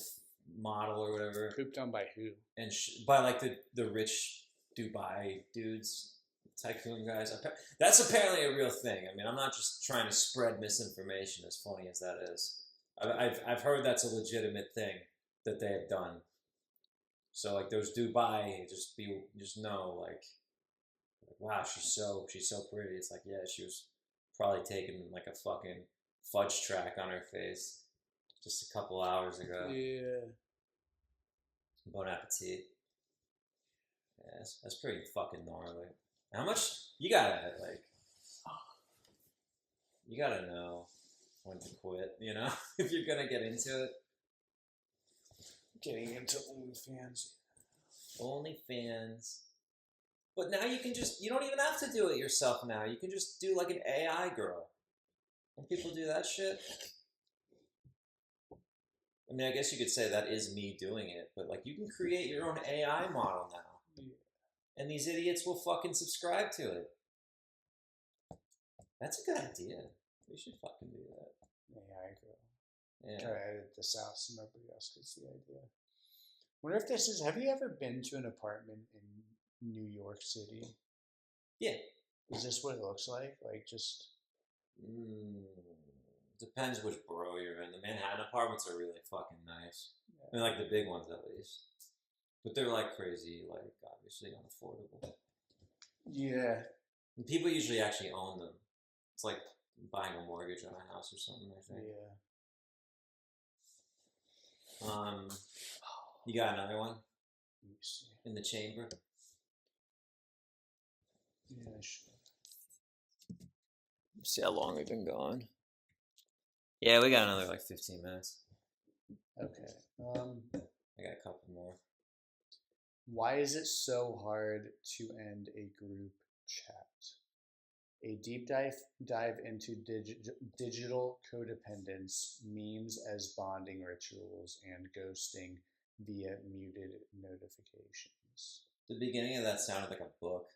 model or whatever, pooped on by who? And by like the rich Dubai dudes, tycoon guys. That's apparently a real thing. I mean, I'm not just trying to spread misinformation. As funny as that is, I've heard that's a legitimate thing that they have done. So like those Dubai, just know like wow, she's so pretty. It's like, yeah, she was probably taking like a fucking fudge track on her face just a couple hours ago. Yeah. Bon appetit. Yeah, that's pretty fucking gnarly. How much you gotta know when to quit, you know, if you're gonna get into it. Getting into OnlyFans. But now you don't even have to do it yourself now. You can just do like an AI girl. When people do that shit, I mean, I guess you could say that is me doing it, but like, you can create your own AI model now, and these idiots will fucking subscribe to it. That's a good idea. We should fucking do that. AI girl. Yeah. Try to edit this out so nobody else gets the idea. Wonder if this is. Have you ever been to an apartment in New York City? Yeah. Is this what it looks like? Like just. Depends which borough you're in. The Manhattan apartments are really fucking nice. Yeah. I mean, like the big ones at least. But they're like crazy, like obviously unaffordable. Yeah. And people usually actually own them. It's like buying a mortgage on a house or something, I think. Yeah. You got another one? Let me see. In the chamber? Yeah, sure. See how long we've been going. Yeah, we got another like 15 minutes. Okay. I got a couple more. Why is it so hard to end a group chat? A deep dive into digital codependence, memes as bonding rituals, and ghosting via muted notifications. The beginning of that sounded like a book.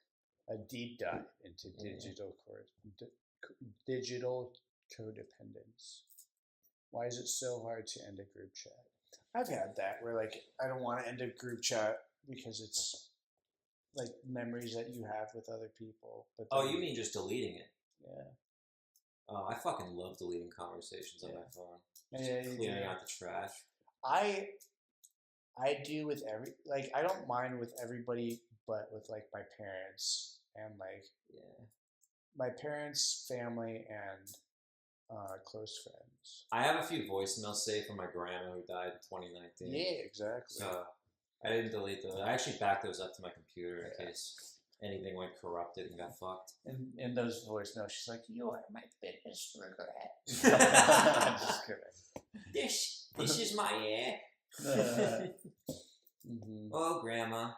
A deep dive into digital codependence. Why is it so hard to end a group chat? I've had that where like I don't want to end a group chat because it's like memories that you have with other people. But you mean just deleting it? Yeah. Oh, I fucking love deleting conversations on my phone. Yeah, Clearing out the trash. I do with I don't mind with everybody, but with like my parents and like my parents, family, and close friends. I have a few voicemails saved from my grandma who died in 2019. Yeah, exactly. So I didn't delete those. I actually backed those up to my computer in case anything went corrupted and got fucked. And in those voicemails, she's like, "You are my biggest regret." Just kidding. This is my Oh, grandma.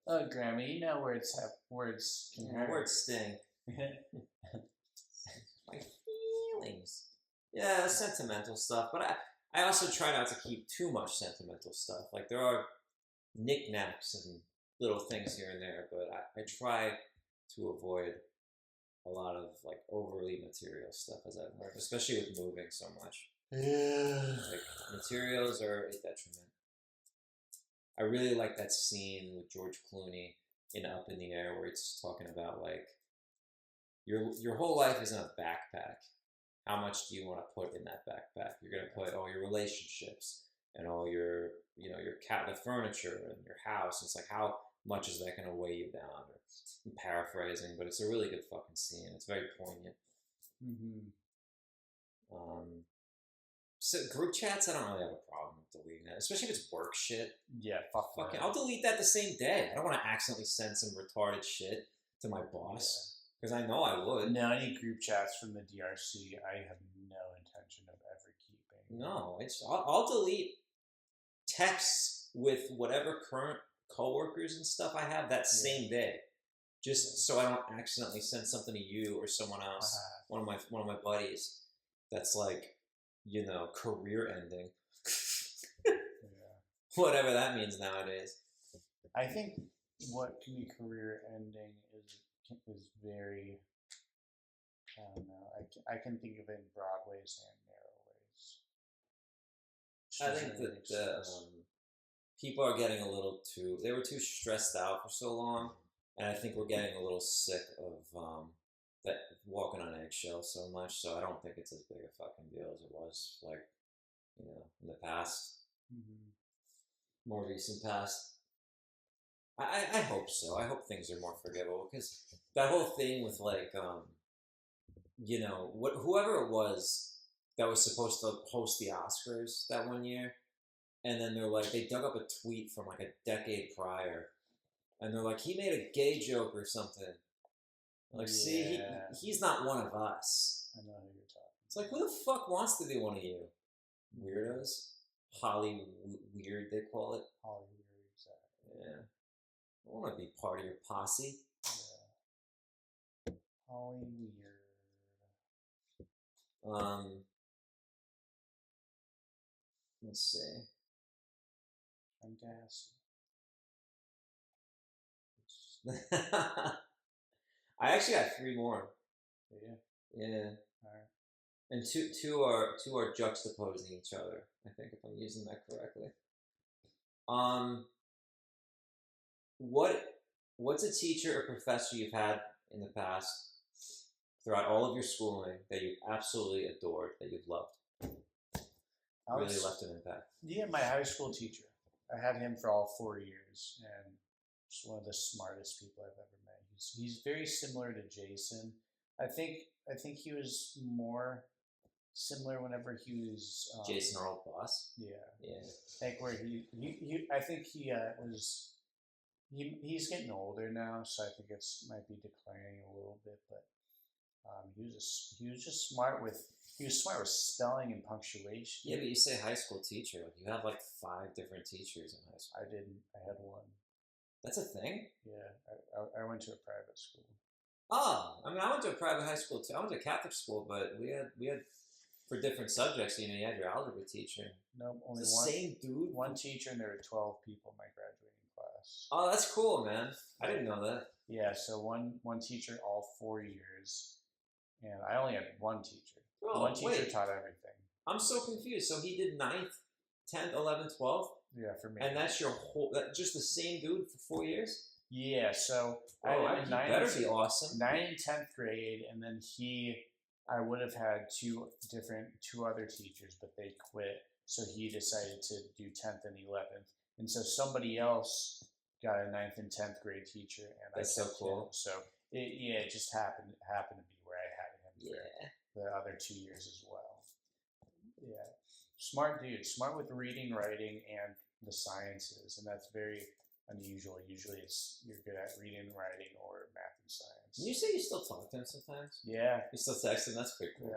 Oh, grandma, you know words can hurt. Words sting. My feelings. Yeah, sentimental stuff. But I also try not to keep too much sentimental stuff. Like there are knickknacks and little things here and there, but I try to avoid a lot of like overly material stuff as I've learned, especially with moving so much. Yeah. Like materials are a detriment. I really like that scene with George Clooney in Up in the Air where it's talking about like your whole life is in a backpack. How much do you want to put in that backpack? You're gonna put all your relationships and all your the furniture and your house. It's like how much is that gonna weigh you down? Or I'm paraphrasing, but it's a really good fucking scene. It's very poignant. So group chats, I don't really have a problem with deleting that, especially if it's work shit. Yeah, fucking, I'll delete that the same day. I don't want to accidentally send some retarded shit to my boss because I know I would. No, any group chats from the DRC, I have no intention of ever keeping. No, I'll delete texts with whatever current coworkers and stuff I have that same day, just so I don't accidentally send something to you or someone else, one of my buddies, that's like, career ending. Whatever that means nowadays. I think what can be career ending is very, I don't know, I can think of it in broad ways and narrow ways. I think that people are getting a little they were too stressed out for so long, and I think we're getting a little sick of that walking on eggshells so much, so I don't think it's as big a fucking deal as it was, like, in the past. More recent past. I hope so. I hope things are more forgivable, because that whole thing with like, whoever it was that was supposed to host the Oscars that one year, and then they dug up a tweet from like a decade prior, and they're like, he made a gay joke or something. Like, see, he's not one of us. I know who you're talking. It's like, who the fuck wants to be one of you? Weirdos? Holly weird, they call it. Holly weird, exactly. Yeah. I want to be part of your posse. Yeah. Holly weird. Let's see. I actually got 3 more. Yeah. Yeah. All right. And two are juxtaposing each other. I think if I'm using that correctly. What's a teacher or professor you've had in the past throughout all of your schooling that you absolutely adored, that you've loved? Really left an impact. Yeah, my high school teacher. I had him for all 4 years, and just one of the smartest people I've ever met. He's very similar to Jason. I think he was more similar whenever he was Jason, our old boss. Yeah. Yeah. Like where I think he was. He's getting older now, so I think it's might be declining a little bit. But he was just smart with spelling and punctuation. Yeah, but you say high school teacher, like you have like 5 different teachers in high school. I didn't. I had one. That's a thing? Yeah, I went to a private school. Oh, I mean, I went to a private high school too. I went to a Catholic school, but we had for different subjects. You had your algebra teacher. No, only it's the one. Same dude. One teacher, and there were 12 people in my graduating class. Oh, that's cool, man. I didn't know that. Yeah, so one teacher all 4 years, and I only had one teacher. Oh, one teacher taught everything. I'm so confused. So he did 9th, 10th, 11th, 12th? Yeah, for me. And that's just the same dude for 4 years? Yeah, so he better be awesome. 9th and 10th grade, and then I would have had two other teachers, but they quit. So he decided to do 10th and 11th. And so somebody else got a 9th and 10th grade teacher, and that's so cool. So it just happened to be where I had him for the other 2 years as well. Yeah, smart dude, smart with reading, writing, and the sciences, and that's very unusual. Usually, you're good at reading, writing, or math and science. Can you say you still talk to him sometimes? Yeah, you still text him. That's pretty cool.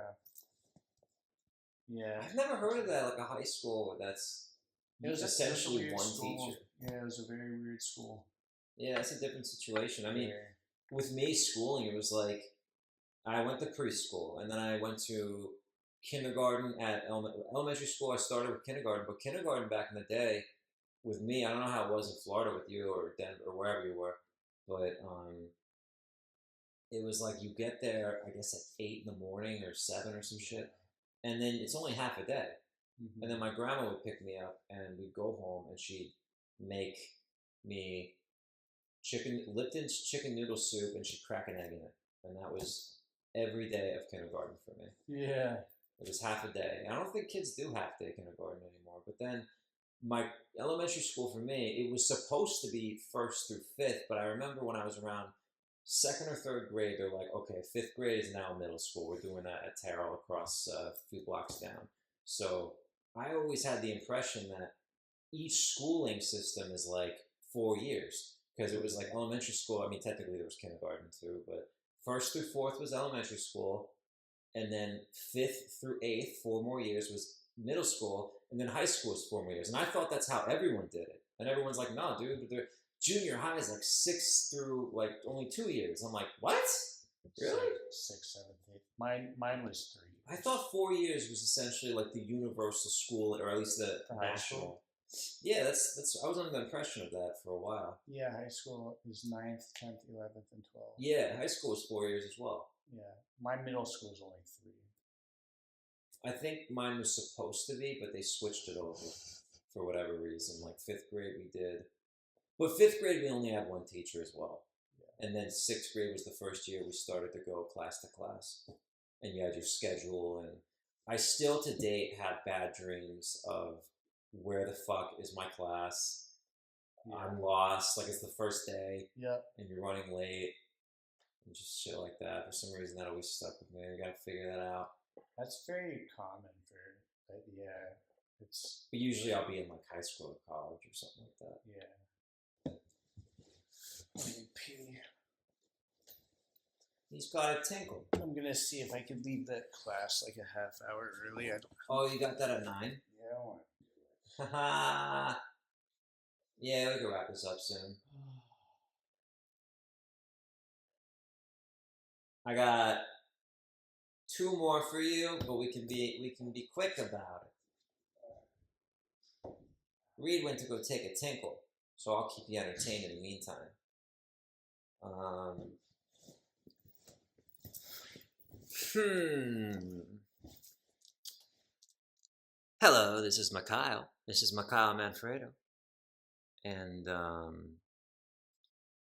Yeah. I've never heard of that, like a high school that's essentially one teacher. Yeah, it was a very weird school. Yeah, it's a different situation. I mean, with me schooling, it was like I went to preschool, and then I went to kindergarten at elementary school. I started with kindergarten, but kindergarten back in the day, with me, I don't know how it was in Florida with you or Denver or wherever you were, but it was like you get there, I guess at 8 in the morning or 7 or some shit, and then it's only half a day. Mm-hmm. And then my grandma would pick me up, and we'd go home, and she'd make me Lipton's chicken noodle soup, and she'd crack an egg in it, and that was every day of kindergarten for me. Yeah, it was half a day. I don't think kids do half day kindergarten anymore. But then my elementary school for me, it was supposed to be 1st through 5th, but I remember when I was around 2nd or 3rd grade, they're like, okay, 5th grade is now middle school. We're doing that at Terrell across a few blocks down. So I always had the impression that each schooling system is like 4 years, because it was like elementary school. I mean, technically there was kindergarten too, but 1st through 4th was elementary school, and then 5th through 8th, 4 more years, was middle school, and then high school was 4 more years. And I thought that's how everyone did it. And everyone's like, no, dude, junior high is like 6 through like only 2 years. I'm like, what? Really? 6, 7, 8. Mine was 3. I thought 4 years was essentially like the universal school, or at least the national. Yeah, that's. I was under the impression of that for a while. Yeah, high school is 9th, 10th, 11th, and 12th. Yeah, high school is 4 years as well. Yeah, my middle school is only 3. I think mine was supposed to be, but they switched it over for whatever reason. Like 5th grade we did, but 5th grade we only had one teacher as well. Yeah. And then 6th grade was the first year we started to go class to class, and you had your schedule. And I still to date have bad dreams of where the fuck is my class? Yeah. I'm lost. Like it's the first day. Yep. And you're running late. And just shit like that. For some reason that always stuck with me. I gotta figure that out. That's very common yeah. It's. But usually I'll be in like high school or college or something like that. Yeah. Let me pee. He's got a tinkle. I'm gonna see if I can leave that class like a half hour early. Oh, you got that at 9? Yeah, I want. Haha. Yeah, we can wrap this up soon. I got 2 more for you, but we can be quick about it. Reed went to go take a tinkle, so I'll keep you entertained in the meantime. Hello, this is Mikhail. This is Mikhail Manfredo. And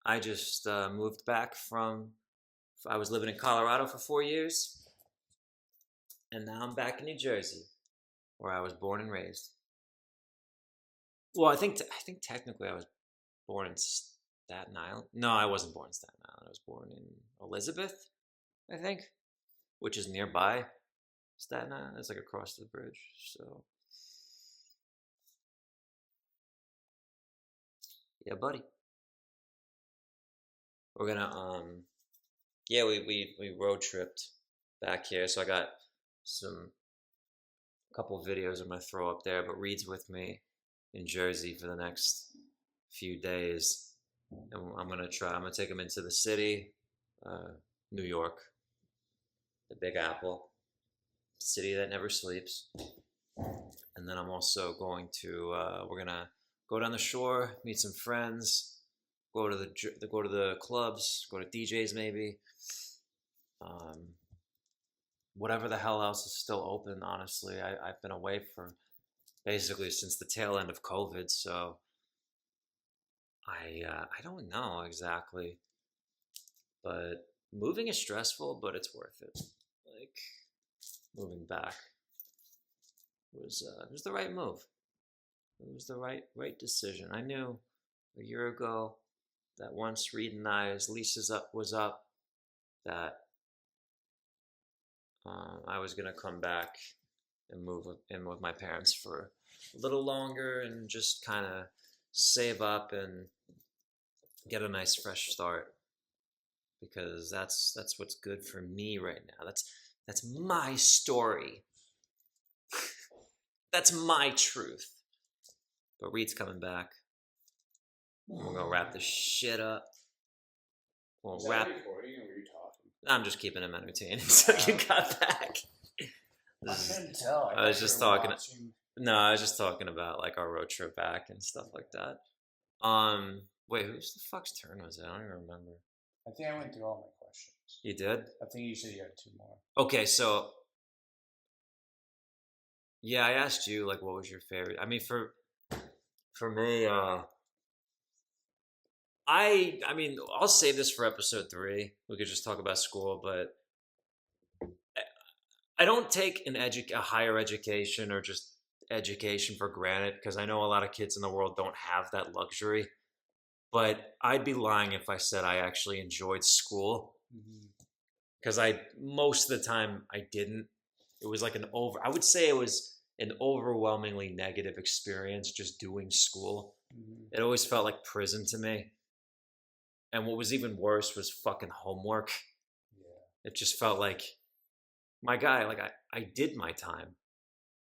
I just moved back I was living in Colorado for 4 years. And now I'm back in New Jersey, where I was born and raised. Well, I think technically I was born in Staten Island. No, I wasn't born in Staten Island. I was born in Elizabeth, I think, which is nearby Staten Island. It's like across the bridge. So, yeah, buddy. We're gonna we road tripped back here. So I got a couple of videos I'm gonna throw up there. But Reed's with me in Jersey for the next few days, and I'm gonna take him into the city, New York, the Big Apple, city that never sleeps. And then I'm also going to we're gonna go down the shore, meet some friends, go to the clubs, go to DJs maybe, whatever the hell else is still open. Honestly, I've been away for basically since the tail end of COVID, so I don't know exactly, but moving is stressful, but it's worth it. Like moving back was the right move. It was the right decision. I knew a year ago that once Reed and I's leases was up, that I was gonna come back and move in with my parents for a little longer and just kind of save up and get a nice fresh start, because that's what's good for me right now. That's my story. That's my truth. But Reed's coming back. We're gonna wrap this shit up. We'll wrap. Recording, or were you talking? I'm just keeping him entertained until you got back. I couldn't tell. I was just talking. No, I was just talking about like our road trip back and stuff like that. Wait, whose the fuck's turn was it? I don't even remember. I think I went through all my questions. You did? I think you said you had 2 more. Okay, so yeah, I asked you like what was your favorite. I mean, for me, I mean, I'll save this for episode 3. We could just talk about school, but I don't take a higher education or just education for granted, because I know a lot of kids in the world don't have that luxury. But I'd be lying if I said I actually enjoyed school, because most of the time I didn't. It was like I would say it was an overwhelmingly negative experience just doing school. It always felt like prison to me. And what was even worse was fucking homework. Yeah. It just felt like, my guy, like I did my time.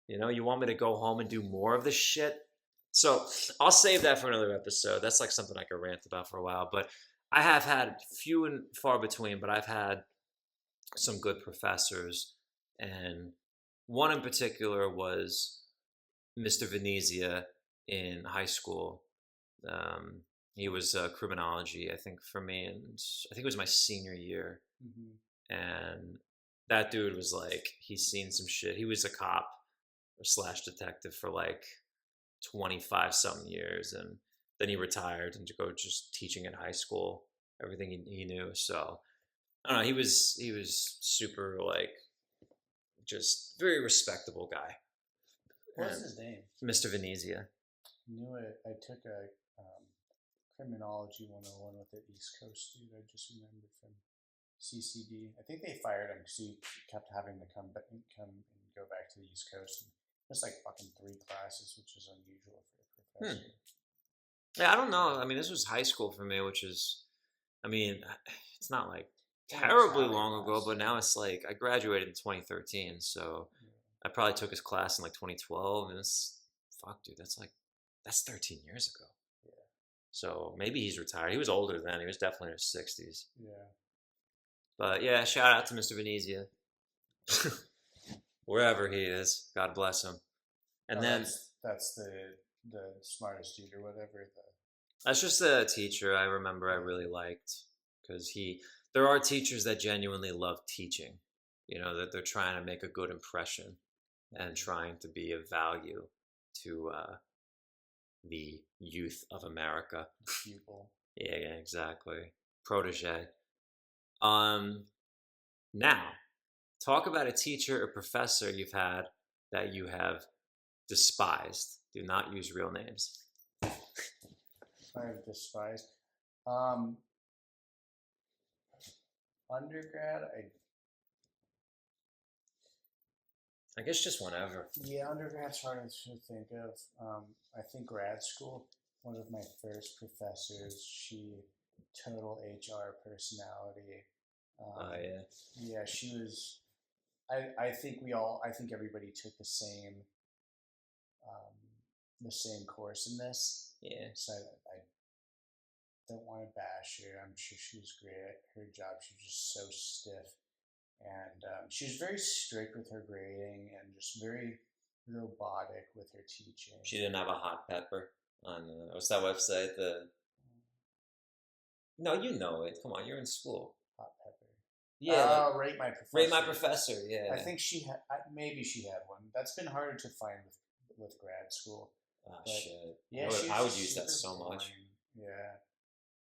You know, you want me to go home and do more of this shit? So I'll save that for another episode. That's like something I could rant about for a while. But I have had few and far between, but I've had some good professors. And one in particular was Mr. Venezia in high school. He was criminology, I think, for me, and I think it was my senior year. And that dude was like, he's seen some shit. He was a cop / detective for like 25 something years, and then he retired and to go just teaching at high school, everything he knew. So I don't know, he was super, like, just very respectable guy. What's his name? Mr. Venezia. You know what? I took a criminology 101 with the East Coast dude. I just remembered from CCD. I think they fired him because he kept having to come and go back to the East Coast. Just like fucking 3 classes, which is unusual for a professor. Yeah, I don't know. I mean, this was high school for me, which is, I mean, it's not like terribly long ago, but now it's like I graduated in 2013, so I probably took his class in like 2012, and dude, that's 13 years ago. Yeah. So maybe he's retired. He was older then. He was definitely in his 60s. Yeah. But yeah, shout out to Mr. Venezia. Wherever he is, God bless him. And then that's the smartest dude or whatever. that's just a teacher I remember I really liked because there are teachers that genuinely love teaching, that they're trying to make a good impression and trying to be of value to the youth of America. Pupil. Yeah, exactly. Protege. Now, talk about a teacher or professor you've had that you have despised. Do not use real names. I have despised. Undergrad, I guess just whenever. yeah, undergrad's hard to think of. I think grad school, one of my first professors, she total HR personality. Yeah. Yeah, she was. I think everybody took the same course in this. Yeah. So I don't want to bash her. I'm sure she was great at her job. She was just so stiff, and she was very strict with her grading and just very robotic with her teaching. She didn't have a hot pepper on what's that website? No, you know it. Come on, you're in school. Hot pepper. Yeah. Rate my professor. Rate my professor. Yeah. I think maybe she had one. That's been harder to find with grad school. Oh shit. Yeah, I would use that so much. Yeah.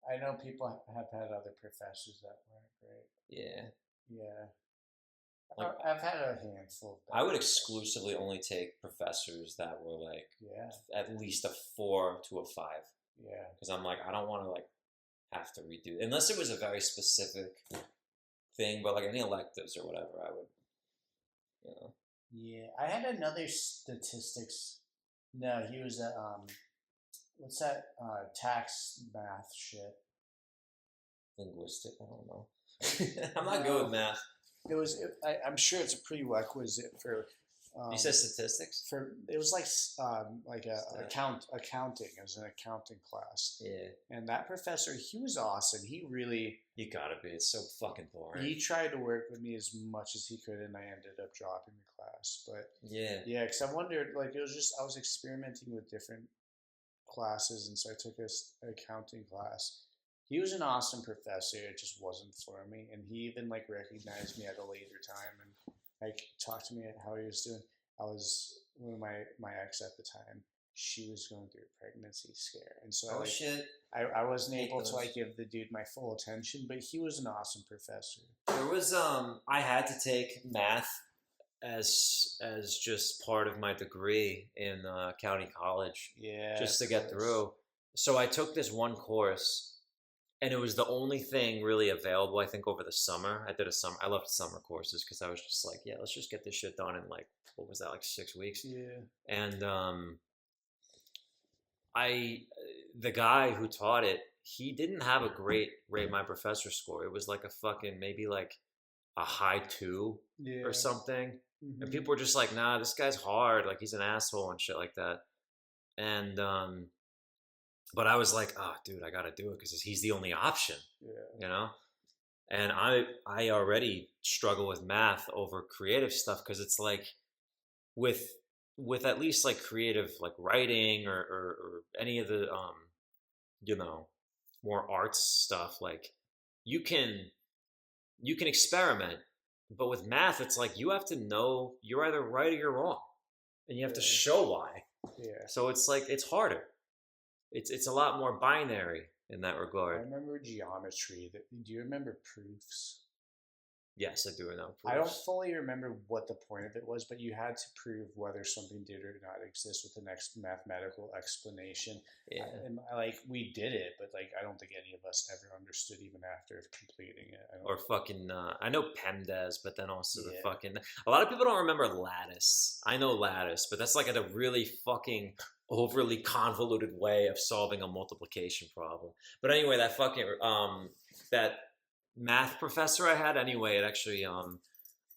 I know people have had other professors that weren't great. Yeah. Yeah. Like, I've had a handful. I would exclusively only take professors that were like at least a 4 to a 5. Yeah. Because I'm like, I don't want to like have to redo it. Unless it was a very specific thing, but like any electives or whatever, I would, Yeah. I had another statistics. No, he was at, what's that, tax math shit? Linguistic, I don't know. I'm not good with math. I'm sure it's a prerequisite for. You said statistics? It was like accounting. It was an accounting class. Yeah. And that professor, he was awesome. He really. You gotta be. It's so fucking boring. He tried to work with me as much as he could, and I ended up dropping the class. But yeah, because I wondered, like, it was just I was experimenting with different classes, and so I took this accounting class. He was an awesome professor. It just wasn't for me, and he even like recognized me at a later time and like talked to me at how he was doing. I was one of my ex at the time. She was going through a pregnancy scare, and so I wasn't able to like give the dude my full attention. But he was an awesome professor. There was I had to take math as just part of my degree in county college. Yeah, just to get through. So I took this one course. And it was the only thing really available, I think, over the summer. I loved summer courses because I was just like, yeah, let's just get this shit done in like, what was that, like 6 weeks? Yeah. And the guy who taught it, he didn't have a great rate my professor score. It was like a fucking, maybe like a high 2 or something. Mm-hmm. And people were just like, nah, this guy's hard. Like, he's an asshole and shit like that. And, but I was like, oh, dude, I got to do it because he's the only option, And I already struggle with math over creative stuff because it's like with at least like creative, like writing or any of the, more arts stuff, like you can experiment. But with math, it's like you have to know you're either right or you're wrong. And you have to show why. Yeah. So it's like, it's harder. It's a lot more binary in that regard. I remember geometry. Do you remember proofs? Yes, I do know proofs. I don't fully remember what the point of it was, but you had to prove whether something did or not exist with the next mathematical explanation. Yeah. And like we did it, but like I don't think any of us ever understood even after completing it. Or fucking, I know PEMDAS, but then also the fucking. A lot of people don't remember lattice. I know lattice, but that's like a really fucking overly convoluted way of solving a multiplication problem. But anyway, that fucking that math professor I had, anyway, it actually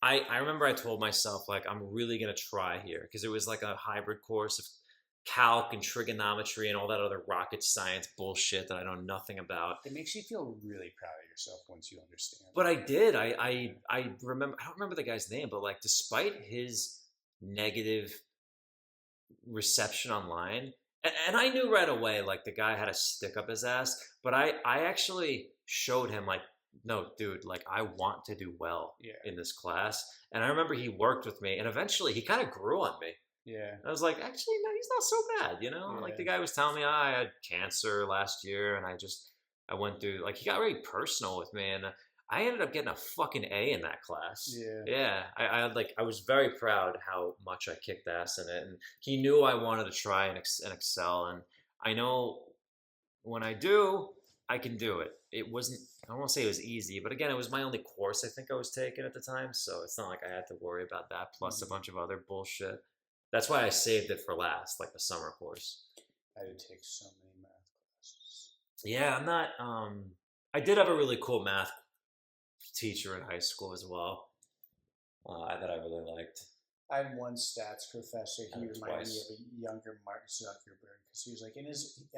I remember I told myself like I'm really gonna try here because it was like a hybrid course of calc and trigonometry and all that other rocket science bullshit that I know nothing about. It makes you feel really proud of yourself once you understand. But I did. I remember. I don't remember the guy's name, but like, despite his negative reception online, and I knew right away, like, the guy had a stick up his ass. But I actually showed him, like, no, dude, like, I want to do well in this class. And I remember he worked with me, and eventually he kind of grew on me. Yeah. I was like, actually, no, he's not so bad, you know? Yeah. Like, the guy was telling me, I had cancer last year, and I went through, like, he got very personal with me, and I ended up getting a fucking A in that class. Yeah. Yeah. I was very proud how much I kicked ass in it, and he knew I wanted to try and excel, and I know when I do, I can do it. It wasn't, I don't want to say it was easy, but again, it was my only course I think I was taking at the time, so it's not like I had to worry about that, plus a bunch of other bullshit. That's why I saved it for last, like the summer course. I did take so many math classes. Yeah, I'm not. I did have a really cool math teacher in high school as well that I really liked. I had one stats professor. He reminded me Twice. of a younger Mark Zuckerberg because he was like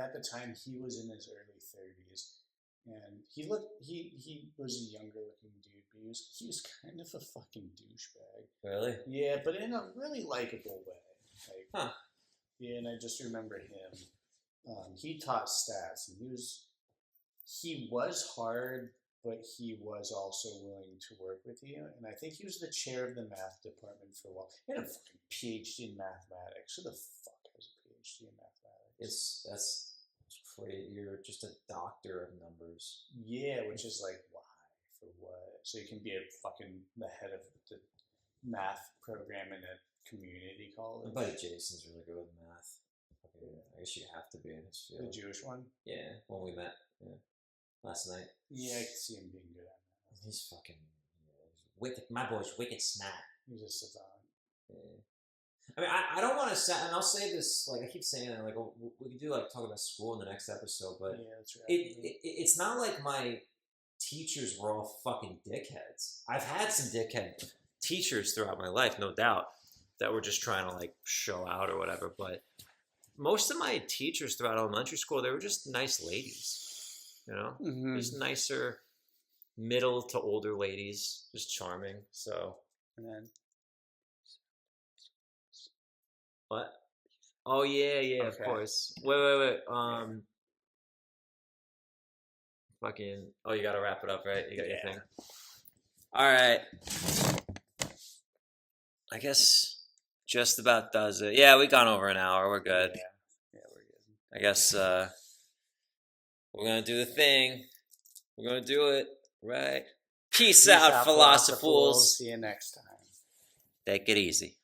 at the time he was in his early 30s, and he was a younger looking dude, but he was kind of a fucking douchebag. Really? Yeah, but in a really likable way. Like, Huh. Yeah, and I just remember him. He taught stats, and he was hard, but he was also willing to work with you. And I think he was the chair of the math department for a while. He had a fucking PhD in mathematics. Who the fuck has a PhD in mathematics? That's great. You're just a doctor of numbers. Yeah, which is like, why? For what? So you can be the head of the math program in a community college? My buddy Jason's really good with math. I guess you have to be in his field. The Jewish one? Yeah, when we met last night. Yeah, I can see him being good at math. He's fucking wicked. My boy's wicked smart. He's a savant. Yeah. I mean, I don't want to say, and I'll say this, like I keep saying it, like we could do like talk about school in the next episode, but yeah, that's right. It's not like my teachers were all fucking dickheads. I've had some dickhead teachers throughout my life, no doubt, that were just trying to like show out or whatever, but most of my teachers throughout elementary school, they were just nice ladies, you know? Mm-hmm. Just nicer middle to older ladies, just charming. So, And then, what? Oh yeah, Okay. of course. Wait. Fucking. Oh, you gotta wrap it up, right? You got your thing. All right. I guess just about does it. Yeah, we gone over an hour. We're good. Yeah, we're good. I guess we're gonna do the thing. We're gonna do it right. Peace out, Philosofools. See you next time. Take it easy.